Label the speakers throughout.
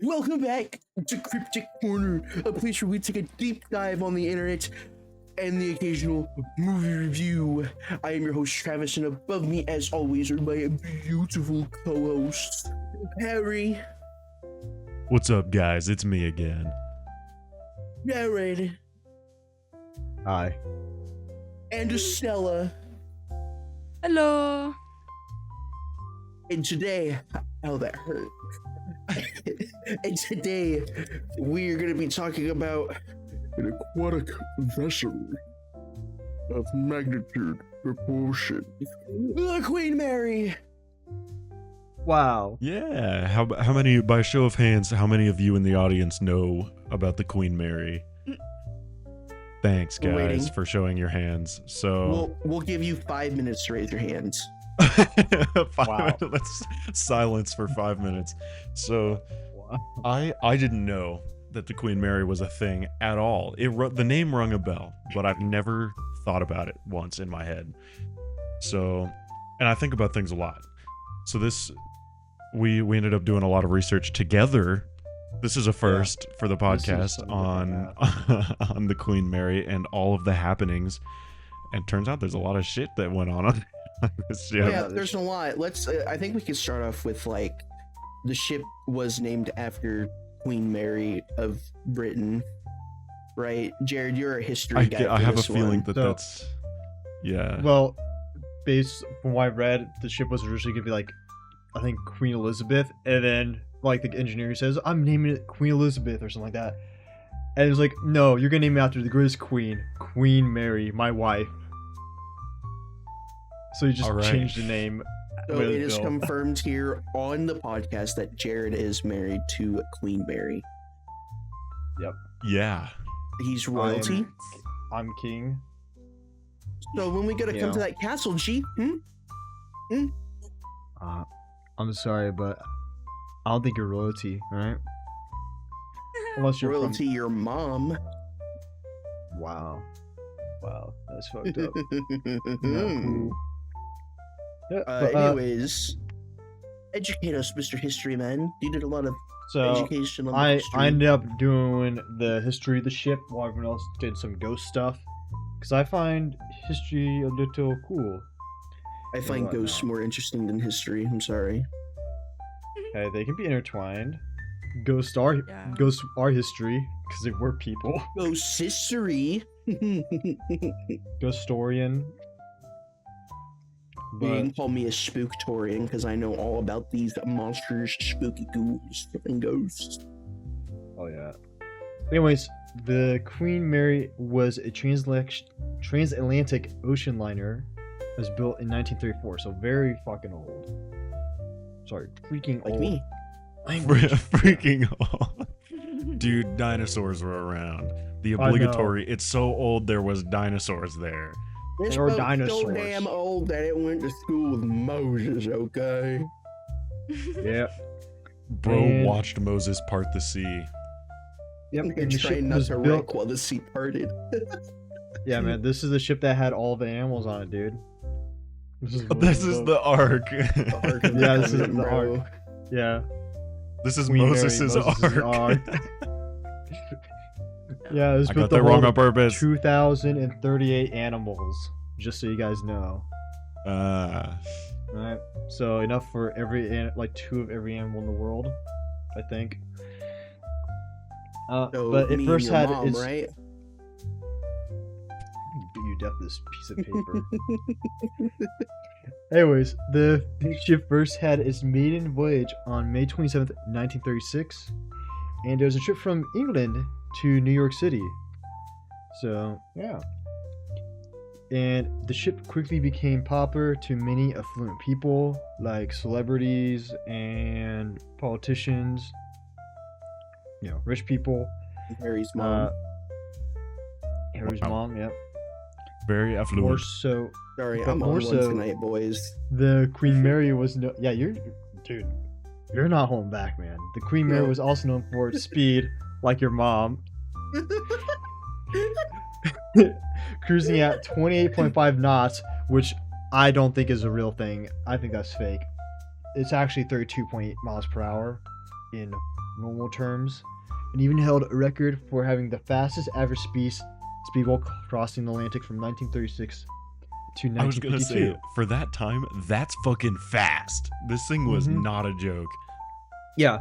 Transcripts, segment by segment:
Speaker 1: Welcome back to Cryptic Corner, a place where we take a deep dive on the internet and the occasional movie review. I am your host, Travis, and above me, as always, are my beautiful co-hosts, Harry.
Speaker 2: What's up, guys? It's me again.
Speaker 1: Jared.
Speaker 3: Hi.
Speaker 1: And Estella.
Speaker 4: Hello.
Speaker 1: And today, oh, that hurt. And today, we're going to be talking about an aquatic vessel of magnitude, proportion, the Queen Mary.
Speaker 3: Wow.
Speaker 2: Yeah. How many, by show of hands, how many of you in the audience know about the Queen Mary? Thanks, guys,
Speaker 1: Waiting.
Speaker 2: for showing your hands. So
Speaker 1: We'll give you 5 minutes to raise your hands.
Speaker 2: Wow. Let's silence for 5 minutes. So I didn't know that the Queen Mary was a thing at all. The name rung a bell, but I've never thought about it once in my head. So, and I think about things a lot. So we ended up doing a lot of research together. This is a first for the podcast on the Queen Mary and all of the happenings. And turns out there's a lot of shit that went on this ship.
Speaker 1: Yeah, there's a lot. Let's. I think we could start off with like the ship was named after Queen Mary of Britain, right? Jared, you're a history guy.
Speaker 2: I have a
Speaker 1: this
Speaker 2: feeling
Speaker 1: one.
Speaker 2: that's yeah.
Speaker 3: Well, based from what I read, the ship was originally going to be like, I think Queen Elizabeth, and then like the engineer says, I'm naming it Queen Elizabeth or something like that. And it was like, no, you're going to name it after the greatest queen, Queen Mary, my wife. So you just changed the name.
Speaker 1: So it is confirmed here on the podcast that Jared is married to Queen Mary.
Speaker 3: Yep.
Speaker 2: Yeah.
Speaker 1: He's royalty.
Speaker 3: I'm king.
Speaker 1: So when we gotta come to that castle, G?
Speaker 3: I'm sorry, but I don't think you're royalty, right? Unless you're
Speaker 1: royalty, your mom.
Speaker 3: Wow, that's fucked up. Cool. Yeah,
Speaker 1: anyways, educate us, Mr. History Man. You did a lot of education on the history.
Speaker 3: I ended up doing the history of the ship while everyone else did some ghost stuff. Because I find history a little cool.
Speaker 1: I find ghosts more interesting than history. I'm sorry.
Speaker 3: Hey, they can be intertwined. Ghosts are history because they were people.
Speaker 1: Ghost history.
Speaker 3: Ghostorian.
Speaker 1: You can call me a spooktorian because I know all about these monsters, spooky ghouls, and ghosts.
Speaker 3: Oh yeah. Anyways, the Queen Mary was a transatlantic ocean liner. It was built in 1934, so very fucking old. Sorry, freaking
Speaker 1: like
Speaker 3: old.
Speaker 1: Me.
Speaker 2: Freaking old. Dude, dinosaurs were around. The obligatory, it's so old there was dinosaurs there.
Speaker 1: This boat's so damn old that it went to school with Moses, okay?
Speaker 3: Yeah.
Speaker 2: Bro watched Moses part the sea.
Speaker 3: Yep,
Speaker 1: and the ship not to wreck while the sea parted.
Speaker 3: Yeah, man, this is the ship that had all the animals on it, dude.
Speaker 2: This is the Ark.
Speaker 1: The Ark of
Speaker 3: yeah, this is the Ark. Yeah.
Speaker 2: This is Moses' Ark.
Speaker 3: Yeah, it was
Speaker 2: I got that wrong on purpose.
Speaker 3: 2,038 animals, just so you guys know. Alright, so enough for like 2 of every animal in the world, I think.
Speaker 1: So
Speaker 3: but it first had
Speaker 1: mom,
Speaker 3: its...
Speaker 1: right?
Speaker 3: You death this piece of paper. Anyways, the ship first had its maiden voyage on May 27th, 1936, and it was a trip from England to New York City. So, yeah. And the ship quickly became popular to many affluent people, like celebrities and politicians, rich people.
Speaker 1: Harry's mom.
Speaker 3: Harry's mom, yep.
Speaker 2: Very affluent.
Speaker 3: More so.
Speaker 1: Sorry, I'm on one tonight, boys.
Speaker 3: The Queen Mary was dude, you're not holding back, man. The Queen Mary was also known for its speed, like your mom. Cruising at 28.5 knots, which I don't think is a real thing. I think that's fake. It's actually 32.8 miles per hour in normal terms, and even held a record for having the fastest average speed while crossing the Atlantic from 1936 to
Speaker 2: I was gonna
Speaker 3: 1952.
Speaker 2: say, for that time, that's fucking fast. This thing was
Speaker 3: Mhm.
Speaker 2: not a joke.
Speaker 3: Yeah,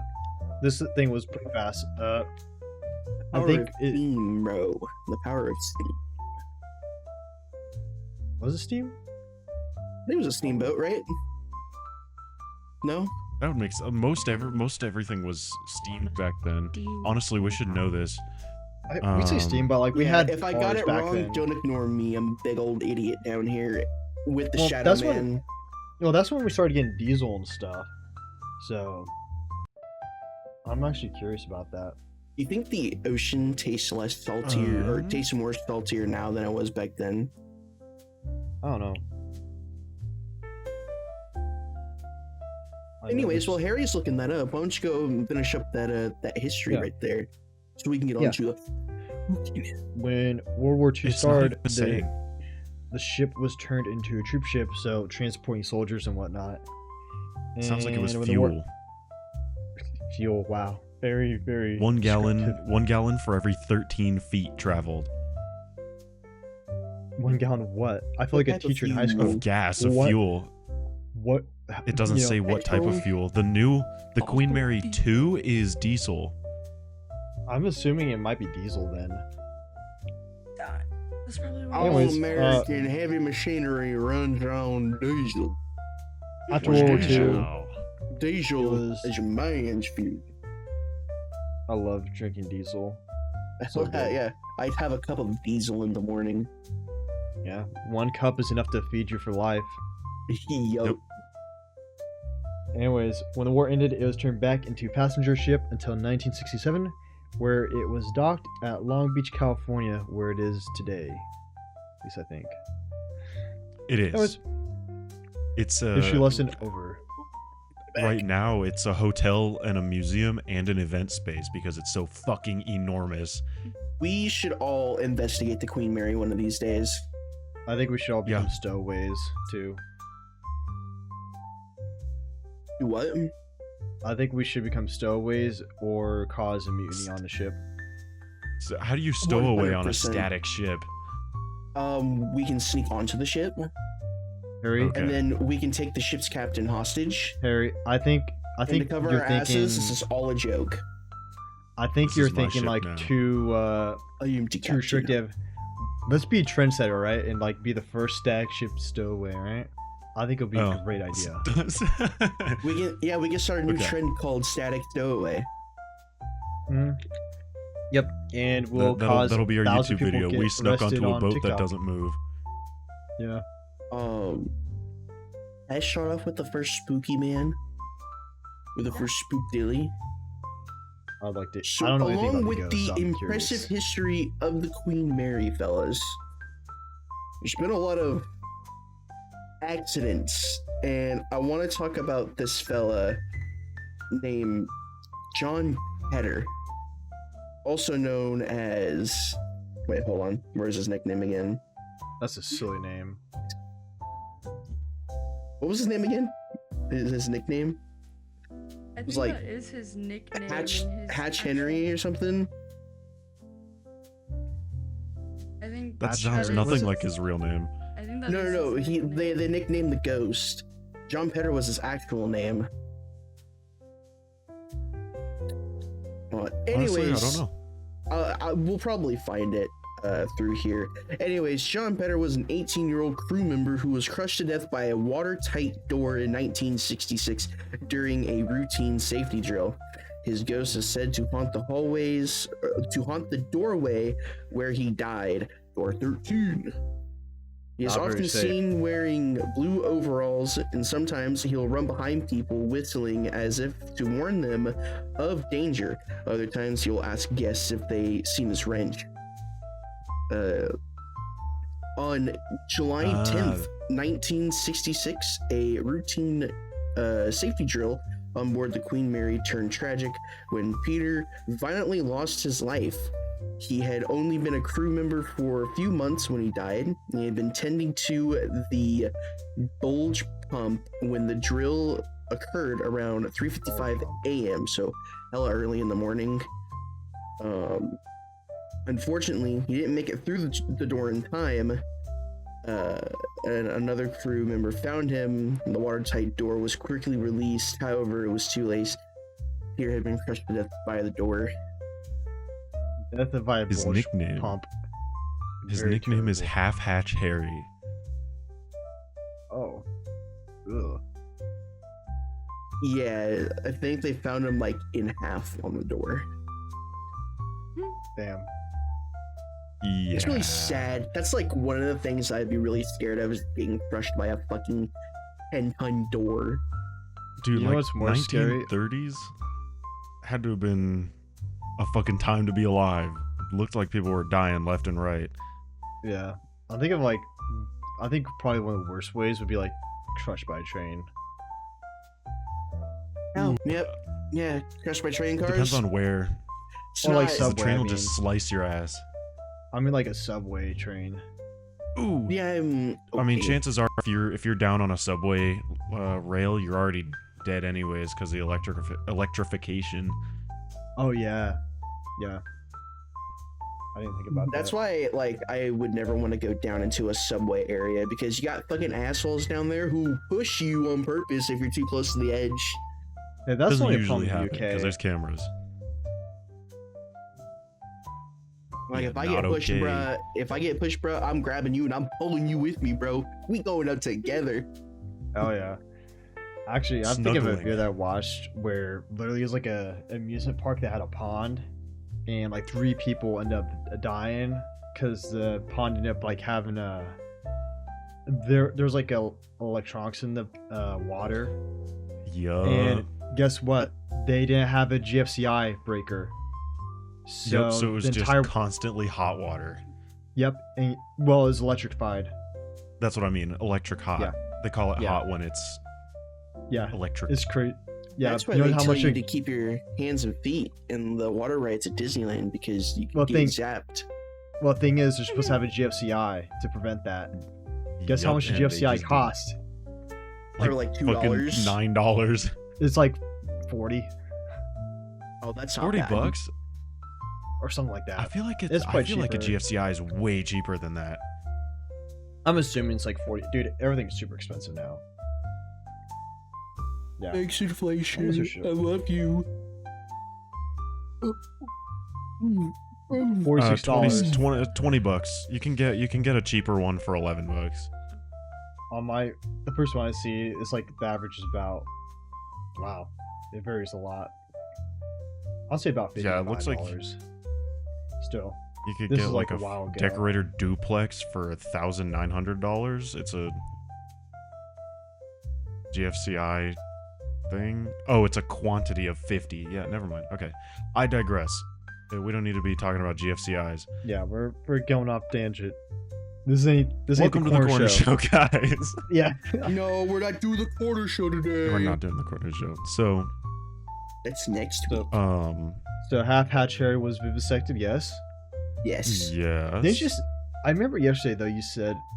Speaker 3: this thing was pretty fast. I
Speaker 1: Power
Speaker 3: think
Speaker 1: of
Speaker 3: it
Speaker 1: steam, bro. The power of steam.
Speaker 3: was it steam.
Speaker 1: There was a steamboat, right? No?
Speaker 2: That would make most everything was steamed back then.
Speaker 4: Steam.
Speaker 2: Honestly, we should know this.
Speaker 3: We say steam, but like we had.
Speaker 1: If I got
Speaker 3: cars
Speaker 1: it
Speaker 3: back
Speaker 1: wrong,
Speaker 3: then.
Speaker 1: don't ignore me. I'm a big old idiot down here with the
Speaker 3: Well,
Speaker 1: Shadow
Speaker 3: that's
Speaker 1: Man.
Speaker 3: Well, that's when we started getting diesel and stuff. So I'm actually curious about that.
Speaker 1: You think the ocean tastes less saltier or
Speaker 2: Uh-huh.
Speaker 1: tastes more saltier now than it was back then?
Speaker 3: I don't know. I know
Speaker 1: Anyways,
Speaker 3: this-
Speaker 1: while Harry's looking that up, why don't you go and finish up that history
Speaker 3: Yeah.
Speaker 1: right there, so we can get
Speaker 3: Yeah.
Speaker 1: on to the.
Speaker 3: when World War II
Speaker 2: It's not
Speaker 3: started,
Speaker 2: even a saying.
Speaker 3: the ship was turned into a troop ship, so transporting soldiers and whatnot.
Speaker 2: It sounds like it was
Speaker 3: And when the war-
Speaker 2: fuel.
Speaker 3: Fuel, wow. Very, very.
Speaker 2: 1 gallon,
Speaker 3: descriptive.
Speaker 2: 1 gallon for every 13 feet traveled
Speaker 3: 1 gallon of what? I feel
Speaker 1: What
Speaker 3: like a
Speaker 1: type of
Speaker 3: teacher in high
Speaker 1: fuel?
Speaker 3: school.
Speaker 2: of gas, of
Speaker 3: What?
Speaker 2: fuel.
Speaker 3: What?
Speaker 2: It doesn't
Speaker 3: you know,
Speaker 2: say what type of
Speaker 1: petrol?
Speaker 2: fuel. The Queen Mary 2 is diesel.
Speaker 3: I'm assuming it might be diesel then.
Speaker 4: That's probably why.
Speaker 1: All
Speaker 3: Anyways,
Speaker 1: American heavy machinery runs on diesel.
Speaker 3: After
Speaker 1: What's
Speaker 3: World War
Speaker 1: diesel?
Speaker 3: II,
Speaker 2: Wow.
Speaker 1: Diesel
Speaker 3: It was-
Speaker 1: is man's fuel.
Speaker 3: I love drinking diesel. So good.
Speaker 1: Yeah, I have a cup of diesel in the morning.
Speaker 3: Yeah, 1 cup is enough to feed you for life.
Speaker 1: Yup.
Speaker 2: Yep.
Speaker 3: Anyways, when the war ended, it was turned back into passenger ship until 1967, where it was docked at Long Beach, California, where it is today. At least I think.
Speaker 2: It is.
Speaker 3: Anyways,
Speaker 2: It's
Speaker 3: history lesson over.
Speaker 2: right now it's a hotel and a museum and an event space because it's so fucking enormous.
Speaker 1: We should all investigate the Queen Mary one of these days.
Speaker 3: I think we should all become
Speaker 2: Yeah.
Speaker 3: stowaways too.
Speaker 1: Do what?
Speaker 3: I think we should become stowaways or cause a mutiny on the ship.
Speaker 2: So how do you stow away on a
Speaker 1: 100%.
Speaker 2: static ship?
Speaker 1: We can sneak onto the ship,
Speaker 3: Harry,
Speaker 2: Okay.
Speaker 1: and then we can take the ship's captain hostage.
Speaker 3: Harry, I think
Speaker 1: And to cover
Speaker 3: you're
Speaker 1: our
Speaker 3: thinking.
Speaker 1: asses, this is all a joke.
Speaker 3: I think
Speaker 2: This
Speaker 3: you're
Speaker 2: is my
Speaker 3: thinking
Speaker 2: ship
Speaker 3: like
Speaker 2: now.
Speaker 3: too
Speaker 1: I am the
Speaker 3: too
Speaker 1: captain.
Speaker 3: restrictive. Let's be a trendsetter, right? And like be the first static ship stowaway, right? I think it'll be
Speaker 2: Oh.
Speaker 3: a great idea.
Speaker 1: We can start a new
Speaker 2: Okay.
Speaker 1: trend called static stowaway.
Speaker 3: Mhm. Yep, and we'll
Speaker 2: that'll be our
Speaker 3: thousand
Speaker 2: YouTube
Speaker 3: people
Speaker 2: video.
Speaker 3: get
Speaker 2: We snuck
Speaker 3: arrested
Speaker 2: onto a
Speaker 3: on
Speaker 2: boat
Speaker 3: TikTok.
Speaker 2: that doesn't move.
Speaker 3: Yeah.
Speaker 1: I start off with the first spooky man, with the first spook dilly.
Speaker 3: I'd like to.
Speaker 1: So
Speaker 3: I don't know anything
Speaker 1: along
Speaker 3: about
Speaker 1: with
Speaker 3: the,
Speaker 1: the
Speaker 3: ghost, so I'm
Speaker 1: impressive
Speaker 3: curious.
Speaker 1: history of the Queen Mary, fellas, there's been a lot of accidents, and I want to talk about this fella named John Petter, also known as. Wait, hold on. Where's his nickname again?
Speaker 3: That's a silly name.
Speaker 1: What was his name again? His nickname?
Speaker 4: I think
Speaker 1: was like
Speaker 4: that is his nickname.
Speaker 1: Hatch
Speaker 4: and his
Speaker 1: Hatch
Speaker 4: actual-
Speaker 1: Henry or something?
Speaker 4: I think
Speaker 2: That
Speaker 3: Hatch
Speaker 2: sounds
Speaker 3: Henry.
Speaker 2: nothing
Speaker 3: Was it-
Speaker 2: like his real name.
Speaker 4: I think that
Speaker 1: No,
Speaker 4: is
Speaker 1: no,
Speaker 4: his
Speaker 1: no.
Speaker 4: nickname.
Speaker 1: They nicknamed the ghost. John Petter was his actual name. Anyways,
Speaker 2: Honestly, I don't know.
Speaker 1: we'll probably find it through here. Anyways, John Petter was an 18-year-old crew member who was crushed to death by a watertight door in 1966 during a routine safety drill. His ghost is said to haunt the the doorway where he died, door 13. He is
Speaker 3: Not very
Speaker 1: often
Speaker 3: safe.
Speaker 1: seen wearing blue overalls, and sometimes he'll run behind people whistling as if to warn them of danger. Other times he'll ask guests if they seen his wrench. On July 10th, 1966, a routine safety drill on board the Queen Mary turned tragic when Peter violently lost his life. He had only been a crew member for a few months when he died. He had been tending to the bulge pump when the drill occurred around 3:55 a.m. So hella early in the morning. Unfortunately, he didn't make it through the door in time. And another crew member found him. The watertight door was quickly released. However, it was too late. Peter had been crushed to death by the door.
Speaker 3: Death by a
Speaker 2: His
Speaker 3: bullish
Speaker 2: nickname.
Speaker 3: pump.
Speaker 2: His
Speaker 3: Very
Speaker 2: nickname is
Speaker 3: terrible.
Speaker 2: Half Hatch Harry.
Speaker 3: Oh. Ugh.
Speaker 1: Yeah, I think they found him like in half on the door.
Speaker 3: Damn.
Speaker 2: Yeah.
Speaker 1: It's really sad. That's like one of the things I'd be really scared of is being crushed by a fucking 10-ton door.
Speaker 2: Dude,
Speaker 3: You know
Speaker 2: like
Speaker 3: what's more scary?
Speaker 2: 1930s had to have been a fucking time to be alive. Looked like people were dying left and right.
Speaker 3: Yeah. I think probably one of the worst ways would be like crushed by a train.
Speaker 1: Oh, yep. Yeah, crushed by train cars.
Speaker 2: Depends on where.
Speaker 1: It's
Speaker 3: Or like
Speaker 1: not-
Speaker 2: The
Speaker 3: subway,
Speaker 2: train
Speaker 3: I
Speaker 2: will just slice your ass.
Speaker 3: I mean like a subway train.
Speaker 2: Ooh.
Speaker 1: Yeah,
Speaker 2: I mean,
Speaker 1: okay.
Speaker 2: chances are if you're down on a subway rail, you're already dead anyways because the electrification.
Speaker 3: Oh yeah. Yeah. I didn't think about
Speaker 1: That's
Speaker 3: that.
Speaker 1: why, like, I would never want to go down into a subway area because you got fucking assholes down there who push you on purpose if you're too close to the edge.
Speaker 3: Yeah, that's
Speaker 2: Doesn't
Speaker 3: only a
Speaker 2: usually
Speaker 3: problem
Speaker 2: happen
Speaker 3: in the
Speaker 2: because
Speaker 3: UK.
Speaker 2: there's cameras.
Speaker 1: Like,
Speaker 2: Yeah,
Speaker 1: if I
Speaker 2: not
Speaker 1: get pushed,
Speaker 2: okay.
Speaker 1: bruh, I'm grabbing you and I'm pulling you with me, bro. We going up together.
Speaker 3: Oh yeah. Actually, I'm thinking of a
Speaker 2: Snuggling.
Speaker 3: video that I watched where literally it was like a amusement park that had a pond, and like 3 people end up dying because the pond ended up like having a there's like electronics in the water,
Speaker 2: Yup.
Speaker 3: and guess what? They didn't have a GFCI breaker. So,
Speaker 2: Yep, so it was
Speaker 3: the
Speaker 2: just
Speaker 3: entire
Speaker 2: constantly hot water.
Speaker 3: yep, and well, it was electrified.
Speaker 2: That's what I mean. Electric hot.
Speaker 3: Yeah.
Speaker 2: They call it
Speaker 3: Yeah.
Speaker 2: hot when it's
Speaker 3: Yeah,
Speaker 2: electric.
Speaker 3: it's crazy. Yeah,
Speaker 1: That's why
Speaker 3: you know
Speaker 1: they
Speaker 3: how
Speaker 1: tell
Speaker 3: much
Speaker 1: you
Speaker 3: it-
Speaker 1: to keep your hands and feet in the water rides at Disneyland because you can
Speaker 3: Well,
Speaker 1: get zapped.
Speaker 3: well, the thing is, they're supposed to have a GFCI to prevent that. Guess how
Speaker 2: Yup,
Speaker 3: much the
Speaker 2: and they
Speaker 3: GFCI
Speaker 2: just
Speaker 3: cost?
Speaker 1: Or like
Speaker 2: fucking
Speaker 1: $2.
Speaker 2: $9.
Speaker 3: It's like 40
Speaker 1: Oh, that's not
Speaker 2: 40
Speaker 1: bad.
Speaker 2: bucks?
Speaker 3: or something like
Speaker 2: I
Speaker 3: that.
Speaker 2: feel like
Speaker 3: It's
Speaker 2: I
Speaker 3: quite
Speaker 2: feel like a
Speaker 3: cheaper.
Speaker 2: GFCI is way cheaper than that.
Speaker 3: I'm assuming it's like 40. Dude, everything's super expensive now. Yeah.
Speaker 1: Thanks, inflation.
Speaker 3: Almost a show.
Speaker 1: I love you.
Speaker 3: $46
Speaker 2: 20 bucks. You can get a cheaper one for 11 bucks.
Speaker 3: on the first one I see is like the average is about, wow, it varies a lot. I'll say about $55.
Speaker 2: Yeah, it looks like-
Speaker 3: Still,
Speaker 2: You could
Speaker 3: this
Speaker 2: get
Speaker 3: is
Speaker 2: like
Speaker 3: like
Speaker 2: a
Speaker 3: a while ago.
Speaker 2: decorator duplex for $1,900. It's a GFCI thing. Oh, it's a quantity of 50. Yeah, never mind. Okay, I digress. We don't need to be talking about GFCIs.
Speaker 3: Yeah, we're going off tangent. This ain't
Speaker 2: Welcome
Speaker 3: the
Speaker 2: to the
Speaker 3: corner
Speaker 2: corner
Speaker 3: show.
Speaker 2: show, guys.
Speaker 3: Yeah.
Speaker 1: No, we're not doing the quarter show today.
Speaker 2: We're not doing the corner show. So,
Speaker 1: That's next week.
Speaker 3: So, so half hatch Harry was vivisected, yes.
Speaker 1: Yes.
Speaker 2: yes.
Speaker 3: They just I remember yesterday though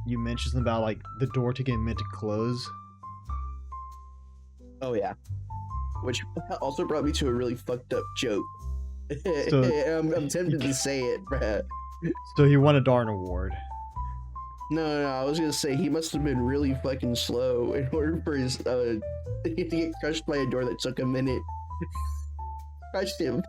Speaker 3: you mentioned something about like the door to get meant to close.
Speaker 1: Oh yeah. Which also brought me to a really fucked up joke.
Speaker 3: So-
Speaker 1: I'm tempted to say it, bruh.
Speaker 3: So he won a darn award.
Speaker 1: No, I was gonna say he must have been really fucking slow in order for his to get crushed by a door that took a minute. Crushed him.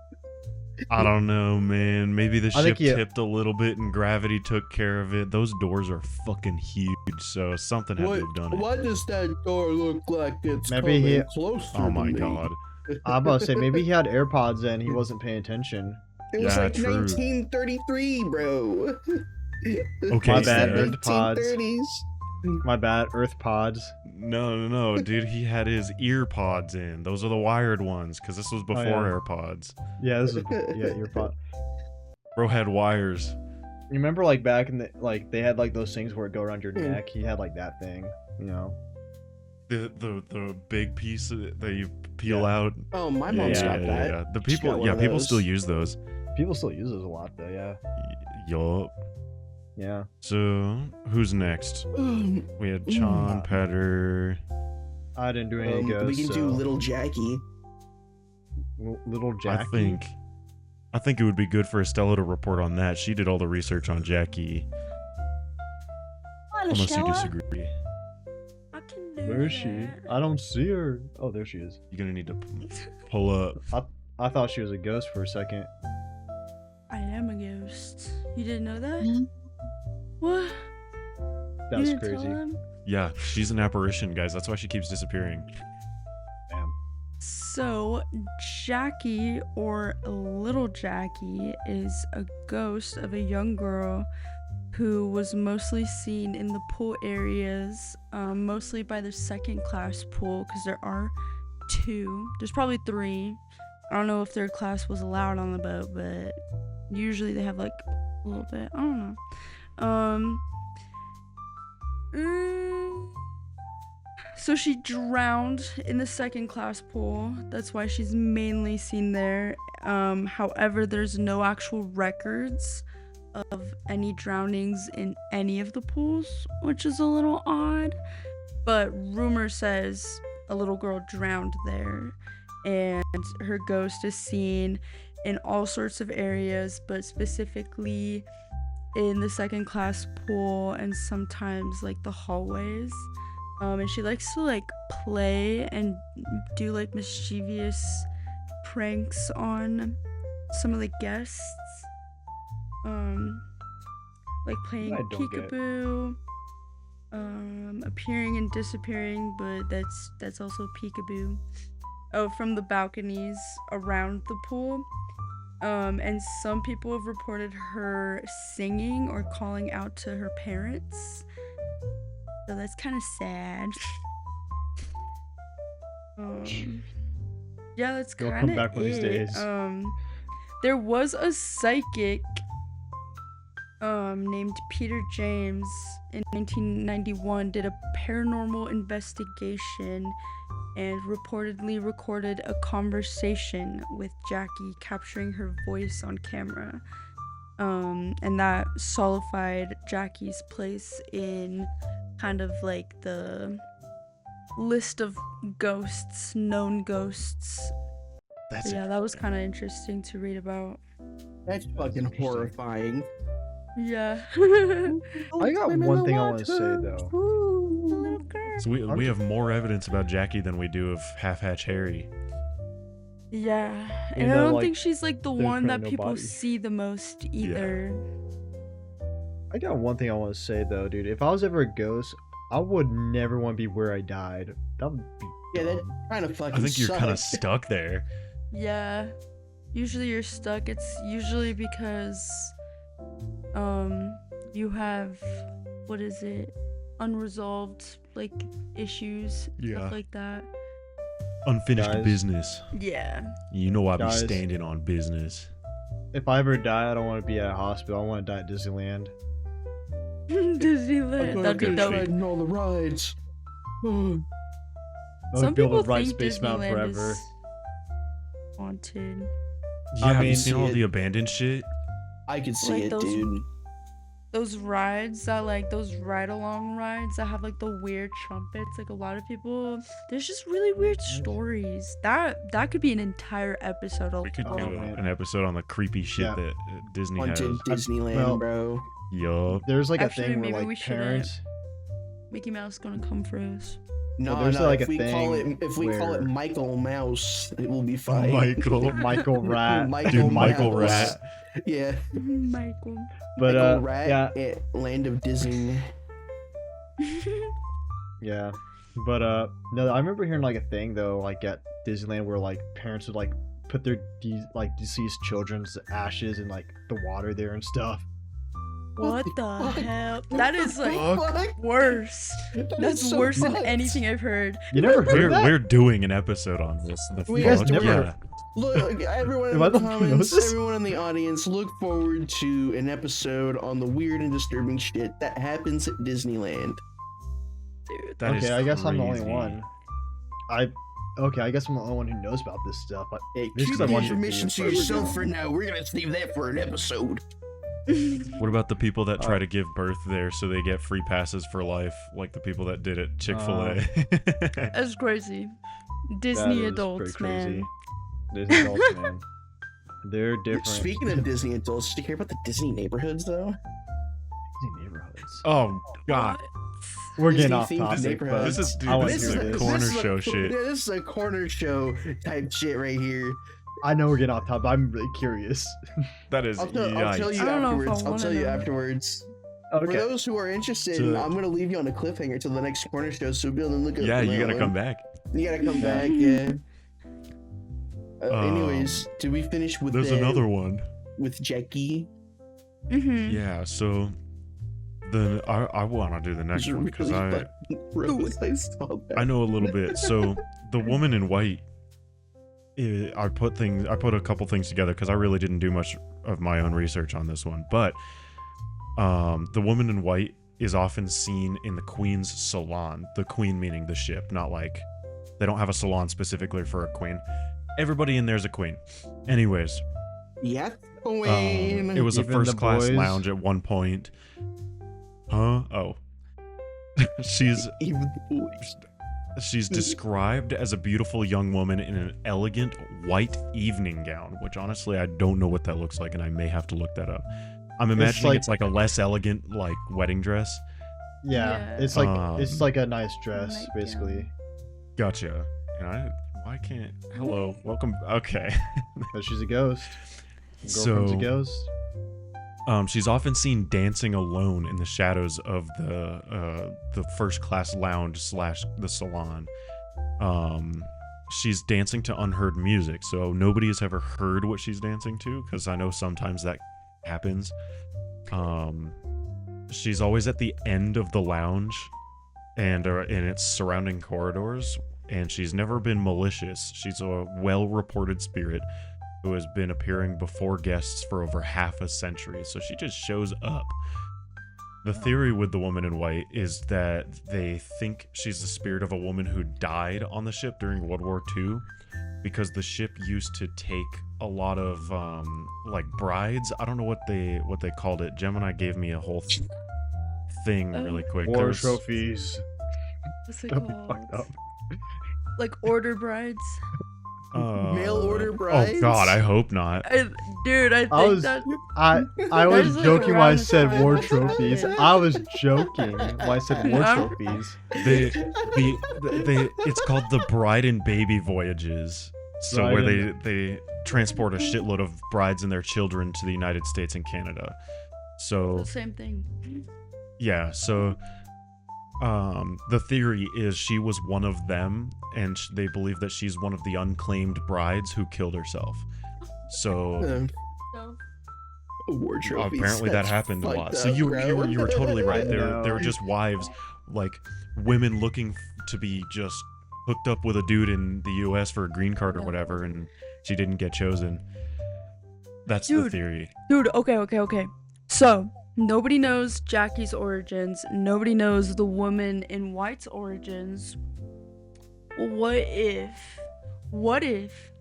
Speaker 2: I don't know, man. Maybe the
Speaker 3: I think
Speaker 2: ship tipped a little bit and gravity took care of it. Those doors are fucking huge, so something had to have done it.
Speaker 1: Why does that door look like it's
Speaker 3: Maybe he-
Speaker 1: closer?
Speaker 2: Oh my
Speaker 1: to me?
Speaker 2: god.
Speaker 3: I'm about to say maybe he had AirPods in, he wasn't paying attention.
Speaker 1: It was
Speaker 2: Yeah,
Speaker 1: like
Speaker 2: true.
Speaker 1: 1933, bro.
Speaker 2: Okay,
Speaker 3: My bad,
Speaker 2: Sarah.
Speaker 3: Earth pods.
Speaker 1: 1930s.
Speaker 3: My bad, Earth Pods.
Speaker 2: No, dude. He had his ear pods in. Those are the wired ones, because this was before
Speaker 3: yeah.
Speaker 2: AirPods.
Speaker 3: Yeah, this is EarPod.
Speaker 2: Bro had wires.
Speaker 3: You remember like back in the like they had like those things where it go around your
Speaker 1: Hmm.
Speaker 3: neck. He had like that thing, you know.
Speaker 2: The big piece that you peel
Speaker 3: Yeah.
Speaker 2: out.
Speaker 1: Oh, my mom's got that.
Speaker 2: Yeah. The
Speaker 1: She's got
Speaker 2: people,
Speaker 1: one of
Speaker 2: people
Speaker 1: those.
Speaker 2: still use those.
Speaker 3: People still use those a lot though. Yeah.
Speaker 2: Yup.
Speaker 3: Yeah.
Speaker 2: So who's next? We had Sean Petter.
Speaker 3: I didn't do any ghosts.
Speaker 1: we can
Speaker 3: so.
Speaker 1: do Little Jackie.
Speaker 3: Little Jackie.
Speaker 2: I think it would be good for Estella to report on that. She did all the research on Jackie. Unless you disagree.
Speaker 4: I can do
Speaker 3: Where is she?
Speaker 4: that.
Speaker 3: I don't see her. Oh, there she is.
Speaker 2: You're gonna need to pull up.
Speaker 3: I thought she was a ghost for a second.
Speaker 4: I am a ghost. You didn't know that?
Speaker 1: Mhm.
Speaker 4: What?
Speaker 3: That's
Speaker 4: you didn't
Speaker 3: crazy.
Speaker 4: Tell him?
Speaker 2: Yeah, she's an apparition, guys. That's why she keeps disappearing.
Speaker 3: Damn.
Speaker 4: So, Jackie, or Little Jackie, is a ghost of a young girl who was mostly seen in the pool areas, mostly by the second class pool, because there are 2. There's probably 3. I don't know if third class was allowed on the boat, but usually they have like a little bit. I don't know. So she drowned in the second class pool. That's why she's mainly seen there. However, there's no actual records of any drownings in any of the pools, which is a little odd. But rumor says a little girl drowned there, and her ghost is seen in all sorts of areas, but specifically in the second class pool and sometimes like the hallways. And she likes to like play and do like mischievous pranks on some of the guests. Like playing
Speaker 3: I don't get.
Speaker 4: peekaboo, appearing and disappearing, but that's also peekaboo. Oh, from the balconies around the pool. And some people have reported her singing or calling out to her parents. So that's kind of sad. Yeah, that's
Speaker 3: He'll
Speaker 4: kind
Speaker 3: come
Speaker 4: of
Speaker 3: back one of these days.
Speaker 4: There was a psychic named Peter James in 1991 did a paranormal investigation and reportedly recorded a conversation with Jackie, capturing her voice on camera. And that solidified Jackie's place in kind of like the list of ghosts, known ghosts.
Speaker 2: That's
Speaker 4: So yeah, that was kind of interesting to read about.
Speaker 1: That's fucking
Speaker 3: interesting.
Speaker 1: horrifying.
Speaker 4: Yeah.
Speaker 3: I got one thing I want to say though.
Speaker 4: Little girl.
Speaker 2: So we have more evidence about Jackie than we do of Half Hatch Harry.
Speaker 4: Yeah,
Speaker 3: You
Speaker 4: and I
Speaker 3: know,
Speaker 4: don't
Speaker 3: like,
Speaker 4: think she's like the
Speaker 3: there's
Speaker 4: one
Speaker 3: really
Speaker 4: that people
Speaker 3: nobody.
Speaker 4: see the most either.
Speaker 3: I got one thing I want to say though, dude. If I was ever a ghost, I would never want to be where I died. That would be
Speaker 1: Yeah, that
Speaker 3: dumb.
Speaker 1: kind of fucking
Speaker 2: I think you're kind of
Speaker 1: sucks.
Speaker 2: stuck there.
Speaker 4: Yeah. Usually you're stuck. It's usually because you have, what is it, unresolved like issues,
Speaker 2: Yeah.
Speaker 4: stuff like that.
Speaker 2: Unfinished
Speaker 3: Guys.
Speaker 2: business.
Speaker 4: Yeah.
Speaker 2: You know I be
Speaker 3: Guys.
Speaker 2: standing on business.
Speaker 3: If I ever die, I don't want to be at a hospital. I want to die at Disneyland.
Speaker 1: I'm
Speaker 4: Disneyland.
Speaker 1: gonna
Speaker 4: That'd be
Speaker 1: go
Speaker 4: dope.
Speaker 1: riding all the rides. Oh,
Speaker 3: I
Speaker 4: Some
Speaker 3: would be able
Speaker 4: people
Speaker 3: to ride
Speaker 4: think
Speaker 3: Space Mountain
Speaker 4: Disneyland
Speaker 3: forever.
Speaker 4: is haunted.
Speaker 2: Yeah,
Speaker 3: I
Speaker 2: have you
Speaker 3: mean,
Speaker 2: seen all
Speaker 1: it-
Speaker 2: the abandoned shit?
Speaker 1: I could see
Speaker 4: Like
Speaker 1: it,
Speaker 4: those-
Speaker 1: dude.
Speaker 4: Those rides that like those ride-along rides that have like the weird trumpets, like a lot of people, there's just really weird stories. That could be an entire episode
Speaker 2: We could
Speaker 3: Oh,
Speaker 2: do
Speaker 3: man.
Speaker 2: an episode on the creepy shit
Speaker 3: Yeah.
Speaker 2: that Disney
Speaker 1: Haunted
Speaker 2: has.
Speaker 1: Disneyland,
Speaker 3: well-
Speaker 1: bro.
Speaker 2: Yup.
Speaker 3: There's like
Speaker 4: Actually,
Speaker 3: a thing where
Speaker 4: maybe we
Speaker 3: like
Speaker 4: shouldn't.
Speaker 3: parents.
Speaker 4: Mickey Mouse gonna come for us.
Speaker 1: No,
Speaker 3: there's
Speaker 1: no.
Speaker 3: like
Speaker 1: if
Speaker 3: a
Speaker 1: we call it,
Speaker 3: thing
Speaker 1: if we call it
Speaker 3: where-
Speaker 1: Michael Mouse, it will be fine.
Speaker 2: Michael.
Speaker 3: Michael Rat.
Speaker 1: Michael
Speaker 2: Michael
Speaker 1: Mouse.
Speaker 2: Rat.
Speaker 1: Yeah.
Speaker 4: Michael.
Speaker 3: But
Speaker 1: Michael Rat
Speaker 3: yeah,
Speaker 1: at Land of Disney.
Speaker 3: yeah. But no, I remember hearing like a thing though, like at Disneyland where like parents would like put their deceased children's ashes in like the water there and stuff.
Speaker 4: What the
Speaker 1: fuck?
Speaker 4: hell? That is like
Speaker 1: Fuck.
Speaker 4: worse.
Speaker 1: That
Speaker 4: That's
Speaker 1: is so
Speaker 4: worse than
Speaker 1: fucked.
Speaker 4: anything I've heard.
Speaker 3: You never heard
Speaker 2: We're,
Speaker 3: that?
Speaker 2: we're doing an episode on this. The
Speaker 1: We
Speaker 2: fuck?
Speaker 1: guys
Speaker 3: never-
Speaker 2: Yeah.
Speaker 1: Look, everyone in
Speaker 3: Am I
Speaker 1: the
Speaker 3: the one who knows
Speaker 1: comments,
Speaker 3: this?
Speaker 1: everyone in the audience, look forward to an episode on the weird and disturbing shit that happens at Disneyland.
Speaker 4: Dude.
Speaker 2: That is
Speaker 3: Okay, I guess I'm the only
Speaker 2: crazy.
Speaker 3: one. I guess I'm the only one who knows about this stuff.
Speaker 1: Hey,
Speaker 3: This
Speaker 1: keep
Speaker 3: is a
Speaker 1: the
Speaker 3: bunch of
Speaker 1: information
Speaker 3: videos
Speaker 1: to
Speaker 3: for
Speaker 1: yourself
Speaker 3: everyone.
Speaker 1: for now. We're gonna save that for an episode.
Speaker 2: What about the people that try to give birth there so they get free passes for life, like the people that did at Chick-fil-A?
Speaker 4: That's crazy. Disney
Speaker 3: That is
Speaker 4: adults,
Speaker 3: pretty crazy.
Speaker 4: man.
Speaker 3: Disney adults, man. They're different.
Speaker 1: Speaking of Disney adults, did you hear about the Disney neighborhoods though?
Speaker 3: Disney neighborhoods.
Speaker 2: Oh God,
Speaker 3: We're getting
Speaker 1: Disney
Speaker 3: off
Speaker 1: themed
Speaker 3: topic,
Speaker 1: neighborhood.
Speaker 3: but
Speaker 2: this is
Speaker 3: I want
Speaker 2: this
Speaker 3: to
Speaker 2: is
Speaker 3: hear
Speaker 2: a
Speaker 3: this.
Speaker 2: corner show shit.
Speaker 1: Yeah, this is a corner show type shit right here.
Speaker 3: I know we're getting off topic, but I'm really curious.
Speaker 2: That is
Speaker 1: I'll tell you
Speaker 4: I don't know if I
Speaker 1: afterwards. I'll
Speaker 4: wanna
Speaker 1: tell you
Speaker 4: know.
Speaker 1: afterwards. For
Speaker 3: Okay.
Speaker 1: those who are interested,
Speaker 2: So-
Speaker 1: I'm gonna leave you on a cliffhanger till the next corner show, so be on the lookout.
Speaker 2: Yeah,
Speaker 1: for
Speaker 2: you
Speaker 1: that
Speaker 2: gotta
Speaker 1: one.
Speaker 2: come back.
Speaker 1: You gotta come back, yeah.
Speaker 2: Um,
Speaker 1: Anyways, did we finish with
Speaker 2: There's another one.
Speaker 1: with Jackie?
Speaker 4: Mm-hmm.
Speaker 2: Yeah, so the I want to do the next one because I know a little bit. So the woman in white, I put a couple things together because I really didn't do much of my own research on this one. But the woman in white is often seen in the Queen's salon. The Queen meaning the ship, not like they don't have a salon specifically for a queen. Everybody in there's a queen. Anyways,
Speaker 1: Yeah, Queen.
Speaker 2: it was a
Speaker 3: Even the
Speaker 2: first class
Speaker 3: boys?
Speaker 2: lounge at one point. Huh? Oh. She's
Speaker 1: Even the boys.
Speaker 2: She's described as a beautiful young woman in an elegant white evening gown, which honestly I don't know what that looks like, and I may have to look that up. I'm imagining it's like a less elegant like wedding dress.
Speaker 3: Yeah,
Speaker 4: Yeah.
Speaker 3: it's like a nice dress,
Speaker 4: Nightgown.
Speaker 3: basically.
Speaker 2: Gotcha. And why can't? Hello, welcome. Okay.
Speaker 3: But she's a ghost. Girlfriend's a ghost.
Speaker 2: She's often seen dancing alone in the shadows of the first class lounge / the salon. She's dancing to unheard music, so nobody has ever heard what she's dancing to, because I know sometimes that happens. She's always at the end of the lounge and in its surrounding corridors, and she's never been malicious. She's a well-reported spirit who has been appearing before guests for over half a century, so she just shows up. The theory with the woman in white is that they think she's the spirit of a woman who died on the ship during World War II, because the ship used to take a lot of like brides. I don't know what they called it. Gemini gave me a whole thing really quick.
Speaker 3: War
Speaker 2: There's-
Speaker 3: trophies.
Speaker 4: What's it
Speaker 3: That'd be
Speaker 4: called?
Speaker 3: fucked up.
Speaker 4: Like order brides.
Speaker 1: Mail order
Speaker 2: Oh
Speaker 1: brides?
Speaker 2: God, I hope not.
Speaker 4: Dude, I think
Speaker 3: was-
Speaker 4: that.
Speaker 3: I was
Speaker 4: There's, like,
Speaker 3: joking when I
Speaker 4: around the
Speaker 3: said
Speaker 4: time
Speaker 3: war
Speaker 4: that
Speaker 3: trophies.
Speaker 4: happened.
Speaker 3: I was joking when I said war
Speaker 4: I'm-
Speaker 3: trophies.
Speaker 2: It's called the Bride and Baby Voyages. So
Speaker 3: Bride
Speaker 2: where
Speaker 3: and-
Speaker 2: they transport a shitload of brides and their children to the United States and Canada. So
Speaker 4: The same thing.
Speaker 2: yeah, so the theory is she was one of them, and they believe that she's one of the unclaimed brides who killed herself. So
Speaker 4: So,
Speaker 1: War trophies.
Speaker 2: apparently that
Speaker 1: That's
Speaker 2: happened a lot.
Speaker 1: fucked
Speaker 2: So
Speaker 1: up,
Speaker 2: you
Speaker 1: bro.
Speaker 2: were totally right. They
Speaker 3: No.
Speaker 2: were just wives, like women looking to be just hooked up with a dude in the U.S. for a green card or whatever, and she didn't get chosen. That's the
Speaker 4: Dude.
Speaker 2: theory.
Speaker 4: dude, okay. So, nobody knows Jackie's origins. Nobody knows the woman in white's origins. What if